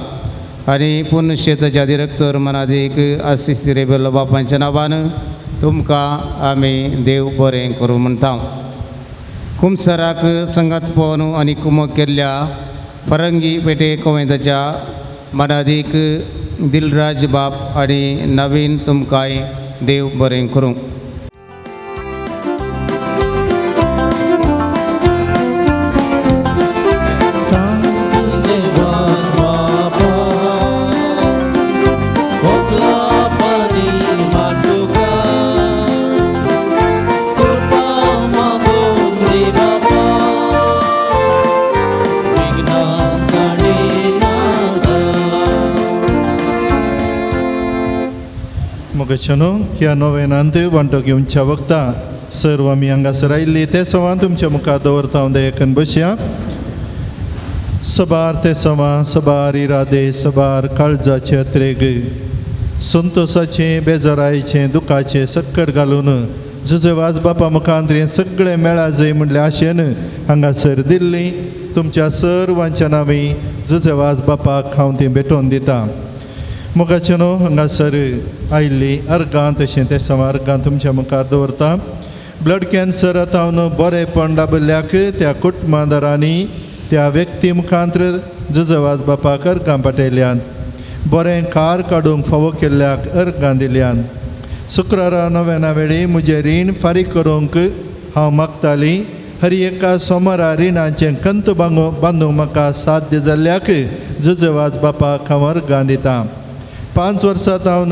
आनी पुण्यक्षेत्राच्या डिरेक्टर मनादीक आशिष रेबेलो बापांच्या नांवान तुमकां आमी देव बरें करूं म्हणटा. कुमसराक संगात पोवन आनी कुमक केल्ल्या फरंगी पेटे कोवेंताच्या मनादीक दिलराज बाप आनी नवीन तुमकांय देव बरें करूं. मोगेशनो ह्या नोवेनांत वांटो घेवच्या वखदा सर्व आमी हांगासर आयिल्ली ते सवां तुमच्या मुखार दवरता हांव दयेकन बसया. सबार ते सवां सबार इरादे सबार काळजाचे अत्रेग संतोषाचें बेजारायेचें दुखाचें सक्कट घालून जुजेवाज बापा मुखांत हें सगळें मेळा जय म्हणल्या आशेन हांगासर दिल्ली तुमच्या सर्वांच्या नांवी जुजेवाज बापाक हांव ती भेटोवन दिता. मोगाचेनो हांगासर आयिल्ली अर्गां तशें ते सवां अर्गां तुमच्या मुखार दवरता. ब्लड कॅन्सर आतावन बरेपण लाभल्याक त्या कुटुंबादारांनी त्या व्यक्ती मुखांत्र जुजेवाज बापाक अर्गां पाठयल्यात. बरें कार काडूंक फावो केल्ल्याक अर्गां दिल्यात. शुक्रारा नोवेना वेळी म्हजें रीण फारीक करूंक हांव मागताली. हर एका सोमारा रिणाचें कंत बांदूंक म्हाका साध्य जाल्ल्याक जुजेवाज बापाक हांव अर्गां दितां. 5 वर्सां तावन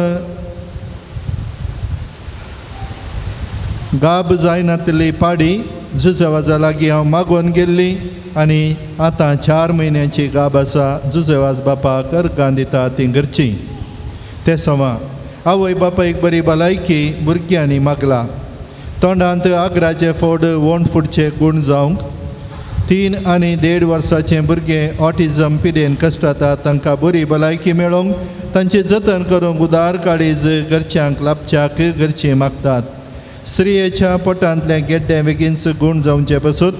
गाब जायनातली पाडी जुजेवाजा लागीं हांव मागोवन गेल्ली आनी आतां 4 म्हयन्याची गाब आसा. जुजेवाज बापाक अर्गां दिता ती घरची. ते सवां आवय बापायक बरी भलायकी भुरग्यांनी मागला. तोंडांत आग्राचे फोड वोंड फुडचे गूण जावंक 3 आनी 1.5 वर्साचें भुरगें ऑटिझम पिडेन कश्टाता तांकां बरी भलायकी मेळोवंक तांचें जतन करूंक उदार काळीज घरच्यांक लाभच्याक घरचीं मागतात. स्त्रियेच्या पोटांतलें गेड्डें बेगीनच गूण जावचे पासून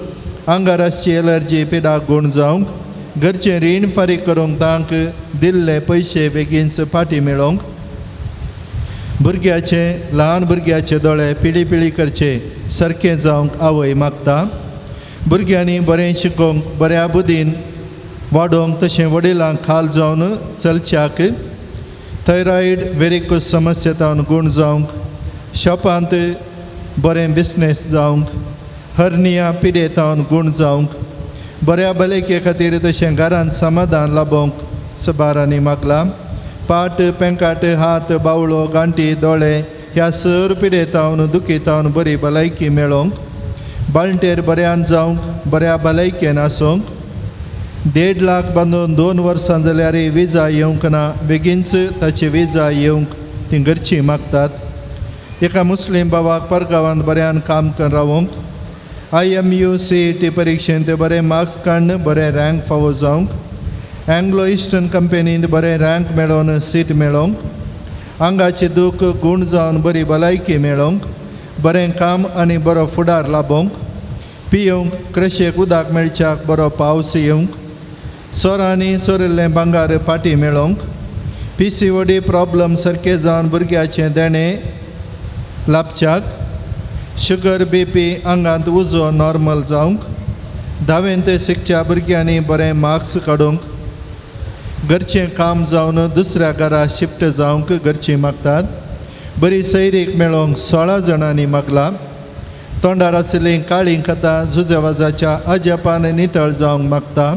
आंगाराची एलर्जी पिडाक गूण जावंक घरचें रीण फारीक करूंक तांक दिल्ले पयशे बेगीनच फाटीं मेळोवंक भुरग्याचे ल्हान भुरग्याचे दोळे पिळी पिळी करचे सारकें जावंक आवय मागता. भुरग्यांनी बरें शिकोवंक बऱ्या बुदीन वाडोवंक तशें वडिलांक खाल जावन चलच्याक थायरॉयड वेरिकोस समस्येंतावन गूण जावंक शॉपांत बरें बिझनेस जावंक हर्निया पिडेतावन गूण जावंक बऱ्या भलायके खातीर तशें घरांत समाधान लाभोवंक सबारांनी मागलां पाट पेंकाट हात बावळो गांठी दोळे ह्या सर पिडेतावन दुखीतावन बरी भलायकी मेळोवंक बाळंटेर बऱ्यान जावंक बऱ्या भलायकेन आसूंक 1.5 लाख बांदून 2 वर्सां जाल्यार विजा येवंक ना बेगीनच ताची विजा येवंक ती घरची मागतात एका मुस्लीम भावाक परगांवांत बऱ्यान काम करून रावंक IMU CET परिक्षेंत बरे मार्क्स काडून बरें रँक फावो जावंक एंग्लो इस्टर्न कंपनींत बरें रँक मेळोवन सीट मेळोवंक आंगाचें दूख गूण जावन बरी भलायकी मेळोवंक बरें काम आनी बरो फुडार लाभोवंक पियोवंक क्रशेक उदक मेळच्याक बरो पावस येवंक सोरांनी चोरिल्लें भांगार फाटीं मेळोवंक PCOD प्रॉब्लम सारकें जावन भुरग्याचें देणें लाभच्याक शुगर BP आंगांत उजो नॉर्मल जावंक 10वेंत शिकच्या भुरग्यांनी बरें मार्क्स काडूंक घरचें काम जावन दुसऱ्या घरा शिफ्ट जावंक घरचीं मागतात बरी सैरीक मेळोवंक 16 जाणांनी मागलां तोंडार आसलीं काळीं कथा जुजेवाजाच्या अजापान नितळ जावंक मागता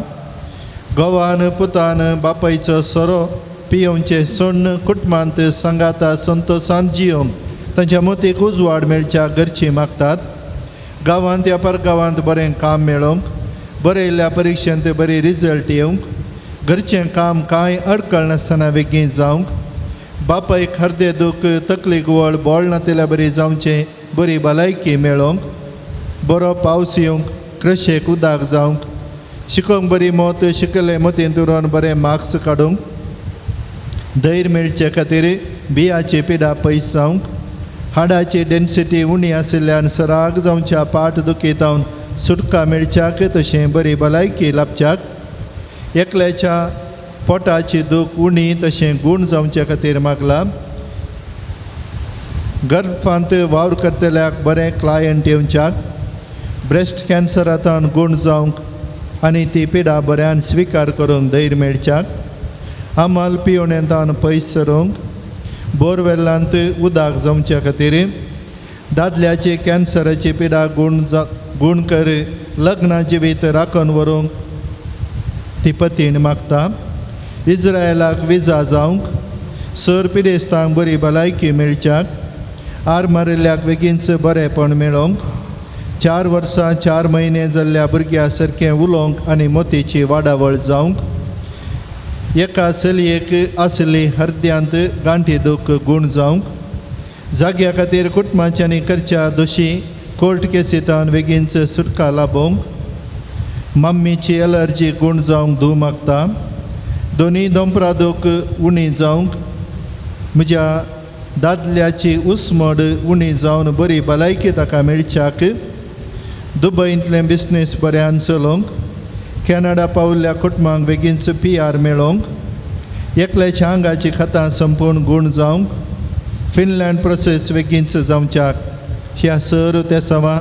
घोवान पुतान बापायचो सोरो पियोवचें सोडून कुटुंबांत सांगाता संतोशान जियोवंक तांच्या मतीक उजवाड मेळच्या घरचीं मागतात गांवांत या परगांवांत बरें काम मेळोवंक बरयल्ल्या परिक्षेंत बरी रिजल्ट येवंक घरचें काम कांय अडकळ नासतना बेगीन जावंक बापायक हर्दे दूख तकली गुवळ बोळ नातेल्या बरी जावचें बरी भलायकी मेळोवंक बरो पावस येवंक क्रशेक उदक जावंक शिकोवंक बरी मोत शिकले मतींत उरोवन बरें मार्क्स काडूंक धैर्य मेळचे खातीर बियाची पिडा पयस जावंक हाडाची डेन्सिटी उणी आशिल्ल्यान सराग जावच्या पाट दुखीतावन सुटका मेळच्याक तशें बरी भलायकी लाभच्याक एकल्याच्या पोटाची दूख उणी तशें गूण जावचे खातीर मागलां गर्भांत वावर करतल्याक बरें क्लायंट येवच्याक ब्रेस्ट कॅन्सरांतावन गूण जावंक आनी ती पिडा बऱ्यान स्विकार करून धैर्य मेळच्याक आमाल पियोण्यांतावन पयस सरोवंक बोरवेल्लांत उदक जावच्या खातीर दादल्याची कॅन्सराची पिडा गूण कर लग्न जिवीत राखून व्हरूंक ती पतीन मागता इस्रायलाक विजा जावंक सर पिडेस्तांक बरी भलायकी मेळच्याक आर मारिल्ल्याक बेगीनच बरेंपण मेळोवंक 4 वर्सां 4 म्हयने जाल्ल्या भुरग्या सारकें उलोवंक आनी मोतीची वाडावळ जावंक एका चलयेक आसली हर्द्यांत गांठी दूख गूण जावंक जाग्या खातीर कुटुंबाच्यांनी करच्या दोशी कोर्ट केसींतावन बेगीनच सुटका लाभोवंक मम्मीची एलर्जी गूण जावंक धूव मागता दोनी दोंपरा दूख उणी जावंक म्हज्या दादल्याची उसमड उणी जावन बरी भलायकी ताका मेळच्याक दुबयंतलें बिझनेस बऱ्यान चलोवंक कॅनडा पावल्ल्या कुटुंबांक बेगीनच PR मेळोवंक एकल्याच्या आंगाची खतां संपूर्ण गूण जावंक फिनलँड प्रोसेस बेगीनच जावच्याक ह्या सर तेसांवां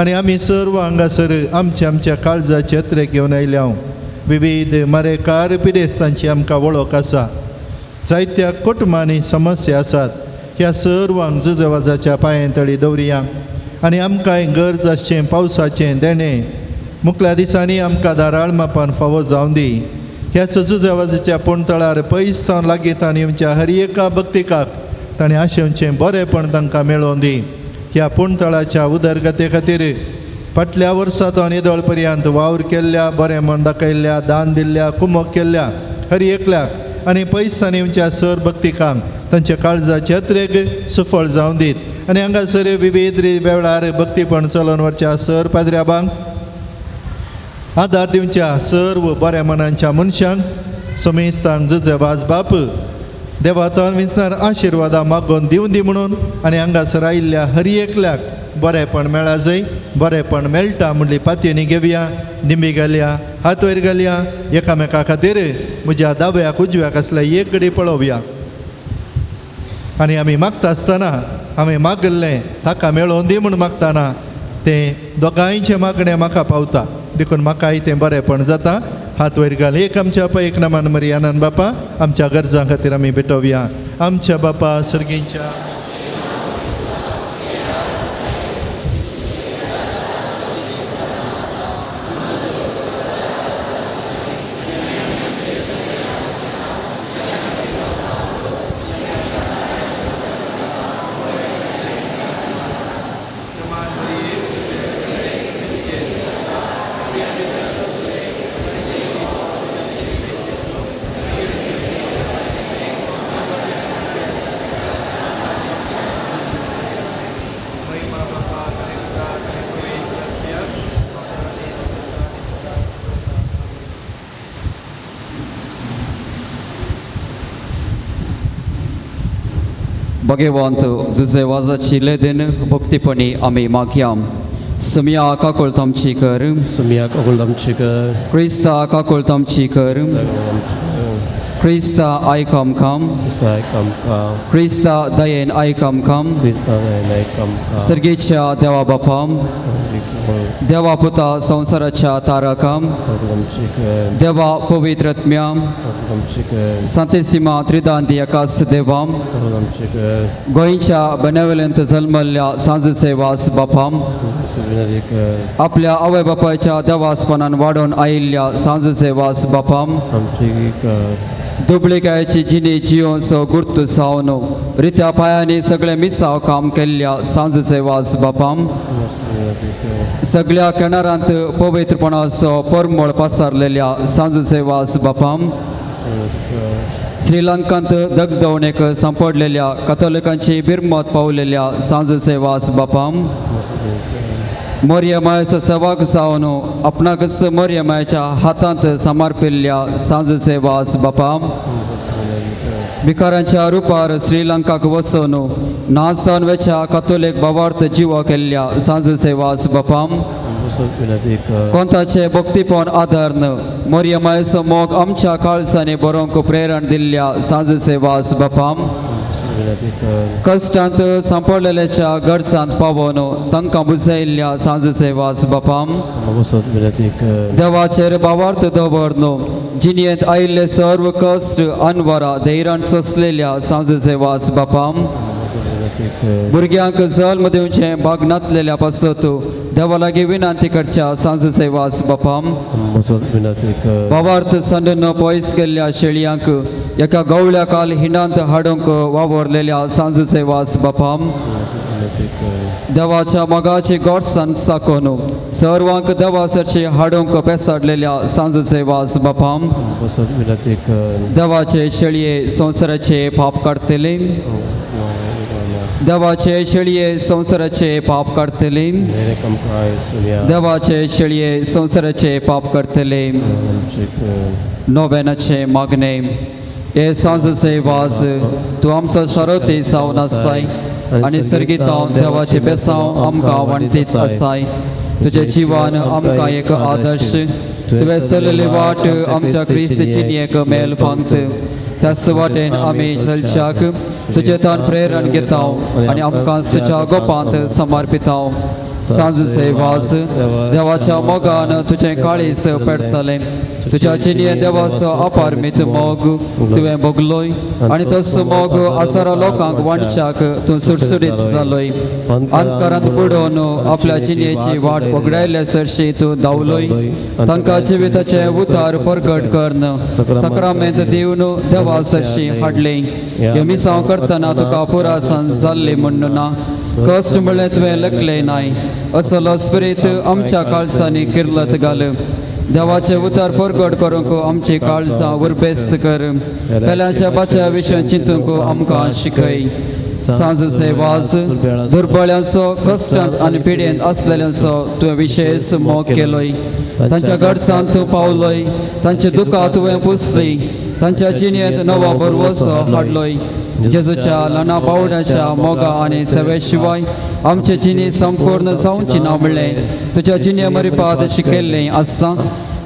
आनी आमी सर्व हांगासर आमच्या काळजाचे यात्रे घेवन आयल्या विविध मरेकार पिडेस्तांची आमकां वळख आसा जायत्या कुटुंबांनी समस्या आसात ह्या सर्वांक जुजेवाजाच्या पांयां तळी दवरया आनी आमकांय गरज आसचें पावसाचें देणें मुखल्या दिसांनी आमकां दाराळ मापान फावो जावं दी ह्याच जुजेवाजाच्या पोंतळार पयस तावन लागीं येवच्या हर एका भक्तिकाक ताणें आशेवचें बरेंपण तांकां मेळोवन दी ह्या पोंतळाच्या उदरगते खातीर फाटल्या वर्सांतून येदोळ पर्यंत वावर केल्ल्या बरें मन दाखयल्ल्या दान दिल्ल्या कुमक केल्ल्या हर एकल्याक आनी पयसान येवच्या सर भक्तिकांक तांच्या काळजाचे यात्रेक सुफळ जावं दीत आनी हांगासर विविध वेळार भक्तीपण चलोवन वरच्या सर पाद्र्याबांक आदार दिवच्या सर्व बऱ्या मनांच्या मनशांक समेस्तांक जुजे वाजबाप देवातान विचार आशिर्वादा मागोवन दिवन दी म्हणून आनी हांगासर आयिल्ल्या हर एकल्याक बरेंपण मेळा जाय बरेंपण मेळटा म्हणली पातयेनी घेवया निंबी घालया हात वयर घालया एकामेका खातीर म्हज्या दाव्याक उजव्याक आसल्या एक घडी पळोवया आनी आमी मागता आसतना हांवें मागल्लें ताका मेळोवन दी म्हूण मागतना तें दोगांयचें मागणें म्हाका पावता देखून म्हाकाय तें बरेंपण जाता हात वयर घाल. एक आमच्या बापा एक नामान मरियानान बापा आमच्या गरजां खातीर आमी भेटोवया. आमच्या बापा सर्गींच्या भगवंत जुजे वाजाची लेदेन भक्तीपणी आमी मागयाम. सुमिया काकोळ तामची कर, सुमिया काकोळ आमची कर, क्रिस्ता काकोळ तामची कर, क्रिस्ता आयक आमकां, क्रिस्ता दयेन आयक आमकां. सर्गेच्या देवा बापाम, देवा पुता संसाराच्या तारकाम, देवा पवित्रत्म्याम, संतेसिमा त्रिदांती एकास देवाम, गोंयच्या बेनेवलेंत जल्मल्ल्या सांज सेवास बापाम, आपल्या आवय बापायच्या देवासपणान वाडून आयिल्ल्या सांज सेवास बापाम, दुबळेकायची जिणी जियोस गुर्त सावन रित्या पायांनी सगळे मिसाव काम केल्ल्या सांज सेवास बापाम, सगळ्या किनारांत पवित्रपणाचो परमळ पसारलेल्या सांज सेवास बापाम, श्रीलंकांत दगदवणेक सांपडलेल्या कथोलिकांची बिरमत पावलेल्या सांज सेवास बापाम, मोर्यमायचो सेवाक जावन आपणाकच मोर्यमायच्या हातांत समर्पिल्ल्या सांज सेवास बापाम, भिकारांच्या रुपार श्रीलंकाक वचून नासन वेच्या कथोलिक भावार्थ जिवा केल्ल्या सांज सेवास बापाम, कोंताचे भक्तीपण आदारन मोर्यमायचो मोग आमच्या काळजांनी बरोवंक प्रेरण दिल्ल्या सांज सेवास बापाम, कश्टांत सांपडलेल्याच्या गरजांत पावोन तांकां बुजयल्ल्या सांज सेवास बापाम, देवाचेर भावार्थ दवरन जिणयेंत आयिल्ले सर्व कश्ट अनवरां धैर्यान सोंसलेल्या सांज सेवास बापाम, भुरग्यांक जल्म दिवचे भागनातलेल्या पासत देवा लागीं विनंती करच्या सांज सेवास बापाम, भावार्थ संडन पयस गेल्ल्या शेळयांक एका गवळ्या काल हिंडांत हाडूंक वावरलेल्या सांज सेवास बापाम, देवाच्या मोगाची गोडसाण साकोन सर्वांक देवासरची हाडूंक पेसाडलेल्या सांज सेवास बापाम, देवाचे शेळये संवसाराचे पाप काडतले, देवाचे शेळये संवसाराचे पाप काडतले, देवाचे शेळये संवसाराचे पाप करतले. नोवेनाचे मागणे. हे सांज सेवास तूं आमचो शारोती जावन आसाय आनी सर्गीतांव देवाचे बेसांव आमकां आवडटीच आसाय. तुजे जिवान आमकां एक आदर्श, तुवें चलली वाट आमच्या क्रिस्तीची एक मेल फांत. त्याच वाटेन आमी चलच्याक तुजे तान प्रेरण घेताव आनी आमकांच तुज्या गोपांत समर्पिताव. सांज सेवास देवाच्या मोगान तुझें काळीस पेडतलें. तुज्या जिणेंत देवाचो अपारमीत मोग तुवें भोगलोय आनी तसो मोग आसारा लोकांक वांटच्याक तूं सुटसुटीत जालोय. अंतकारांत बुडोवन आपल्या जिणेची वाट वगडायल्या सरशी तूं धांवलोय. तांकां जिविताचे उतार परगट करन सक्रामेंत दिवन देवा सरशी हाडले. ह्यो मिसांव करतना तुका पुरासन जाल्ली म्हणून ना, कश्ट म्हणलें तुवें लेखलें नाय. असलो स्पिरीत आमच्या काळजांनी किर्लत घाल. देवाचे उतार परगट करूंक आमची काळजां उर्बेस्त कर. पेल्याच्या बाच्या विशयान चिंतूंक आमकां शिकय. सांज सेवास दुर्बळ्यांचो कश्टांत आनी पिडेंत आसलेल्यांचो तुवें विशेष मोग केलोय. तांच्या गरजांत तूं पावलोय. तांचे दुखां तुवें पुसली. तांच्या जिणेंत नवो बरवसो हाडलोय. जेजूच्या ल्हाना बावड्याच्या मोगा आनी सेवे शिवाय आमचे जिणी संपूर्ण जावची ना म्हणलें तुज्या जिणे मरिपाद शिकयल्लें आसता.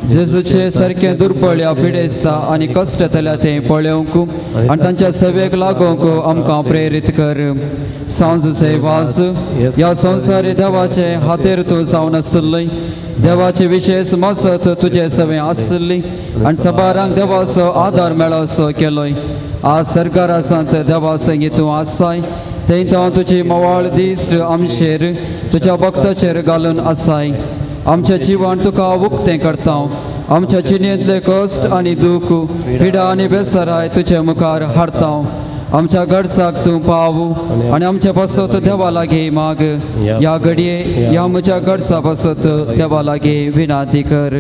जेजूचे सारखे दुर्बळ ह्या पिडेस्ता आनी कश्ट येतल्या ते पळोवंक आनी तांच्या सेवेक लागोंक आमकां प्रेरीत कर. सांजुचे वाज ह्या संवसारी देवाचे हातेर तूं जावन आसली. देवाची विशेष मसत तुजे सवे आसली आनी सबारांक देवाचो आदार मेळोसो केलोय. आज सरकार आसात देवा संगी तूं आसाय. थंय तुजी मोवाळ दीस आमचेर तुज्या भक्ताचेर घालून आसाय. आमचें जिवन तुका उक्तें करता. आमच्या जिणेंतले कश्ट आनी दूख पिडा आनी बेसराय तुजे मुखार हाडता. आमच्या गरजाक तूं पाव आनी आमच्या पासत देवा लागीं माग. ह्या घडये ह्या म्हज्या गरजा पासत देवा लागीं विनाती कर.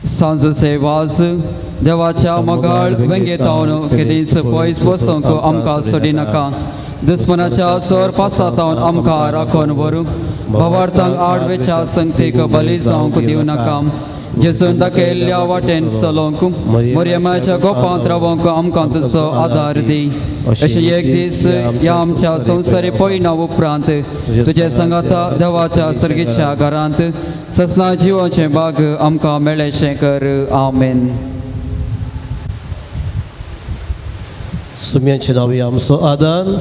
सांजुचे वाज देवाच्या मोगाळ वेंगेतावन केदीच पयस वसोंक आमकां सोडी नाका. दुस्मनाच्या सोर पासातावन आमकां राखोन व्हरूंक भवार्थांक आडवेच्या संगतीक बली जावंक दिवं नाका. जेजून दाखयल्ल्या वाटेन चलोवंक मरियमाच्या गोपांत रावंक आमकां तुजो आदार दी. अशें एक दीस ह्या आमच्या संवसारी पयना उपरांत तुजे सांगाता देवाच्या सर्गीच्या घरांत ससना जिवाचें भाग आमकां मेळ्ळेशें कर. आमेन. सुमयांचे नावी आमचो आदान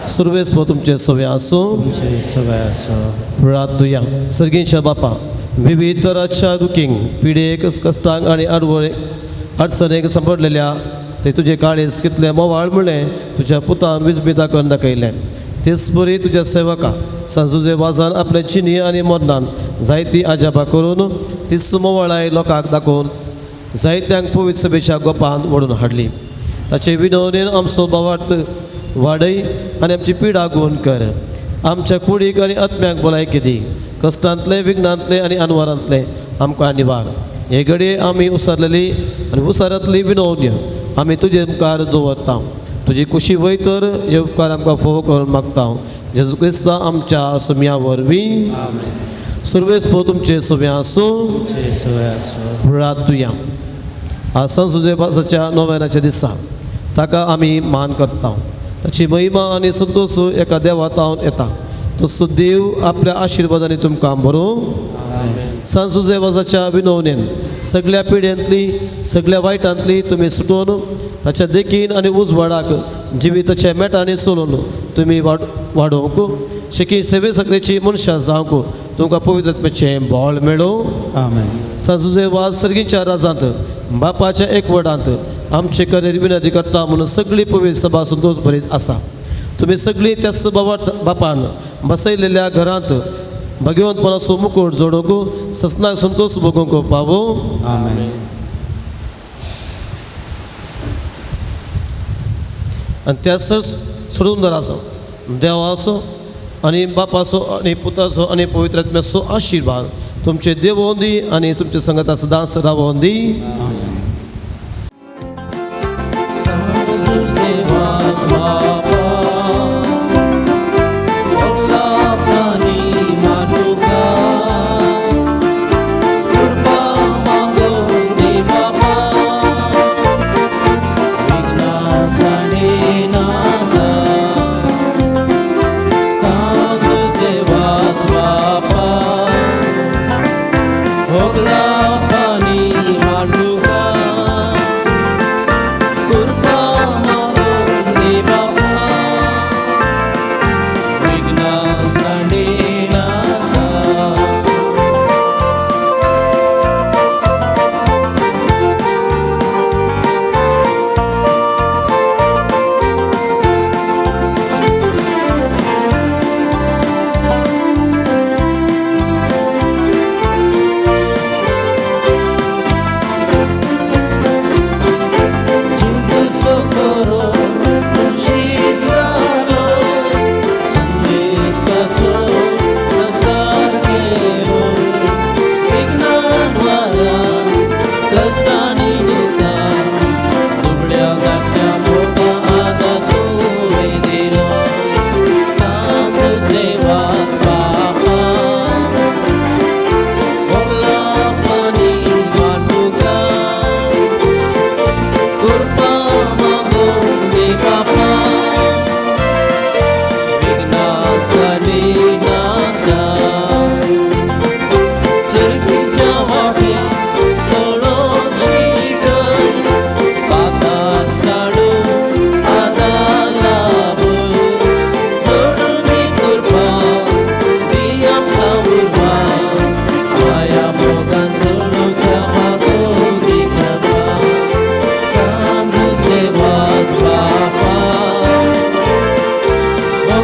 सुरवेस तुमचे सवे आसूं. प्रार्थुया. सर्गीच्या बापा विविध तराच्या दुखींक पिडेक कश्टांक आनी अडचणेक सांपडलेल्या ते तुजे काळीज कितले मोवाळ म्हणलें तुज्या पुतान विजबिता करून दाखयलें. तेच बरी तुज्या सेवका सांजुजे वाजान आपले चिनी आनी मरणान जायती आजापा करून तीच मोवाळाय लोकांक दाखोवन जायत्यांक पवित्र सभेच्या गोपान ओडून हाडली. ताचे विनवणेन आमचो भावार्थ वाडय आनी आमची पिडा गुण कर. आमच्या कुडीक आनी आत्म्याक भलायकी दी. कश्टांतले विघ्नांतले आनी अनवरांतले आमकां निवार. हे घडये आमी उसारलेली आनी उसारांतली विनवण्यो आमी तुजे मुखार दवरता. तुजी खुशी वय तर हे उपकार आमकां फोव करून मागता. जेजू क्रिस्ता आमच्या सुम्या वरवीं. सुरवेस तुमचे सुम्या आसूं. प्रार्थुया. आज सांजुजेच्या नोवेनाच्या दिसा ताका आमी मान करता. ताची महिमा आनी संतोष एका देवातावन येता. तसो देव आपल्या आशिर्वादांनी तुमकां भरूं. सांजुजेवाजाच्या विनवणेन सगळ्या पिड्यांतली सगळ्या वायटांतली तुमी सुटोवन ताच्या देखीन आनी उजवाडाक जिविताच्या मेटांनी चलोवन तुमी वाडोवंक शिकी सेवे सगळ्याची मनशां जावंक तुमकां पवित्रत्मेचें बोळ मेळूं. सांजुजे वाज सर्गीच्या राजांत बापाच्या एकवटांत आमचे करेर विनंती करता म्हणून सगळी पवित्र सभा संतोष भरीत आसा. तुमी सगळीं त्याच बापान बसयलेल्या घरांत भगवंतपणाचो मुकुट जोडूंक ससनाक संतोष भोगूंक पावो. आनी त्या सुंदराचो देवाचो आनी बापाचो आनी पुताचो आनी पवित्रात्म्याचो आशिर्वाद तुमचे देवोन दी आनी तुमच्या संगता सदांच रावोन दी. Kurba ma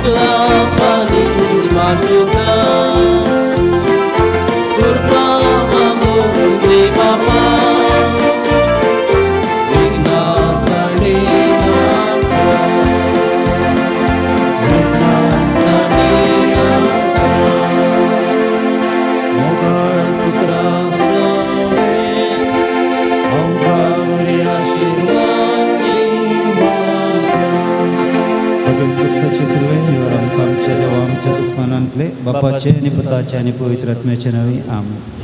मोगला पाणी मातुका कृपा मागो रे बापा विघ्नासाठी नाका विघ्नासाठी नाका मोगाळ पुत्रा सवे अंगावरी आशीर्वाद पवित्र सचिव आमच्या देवा आमच्या दुस्मानांतले बापाचे आणि पुताचे आणि पवित्र आत्म्याचे नावे आमेन.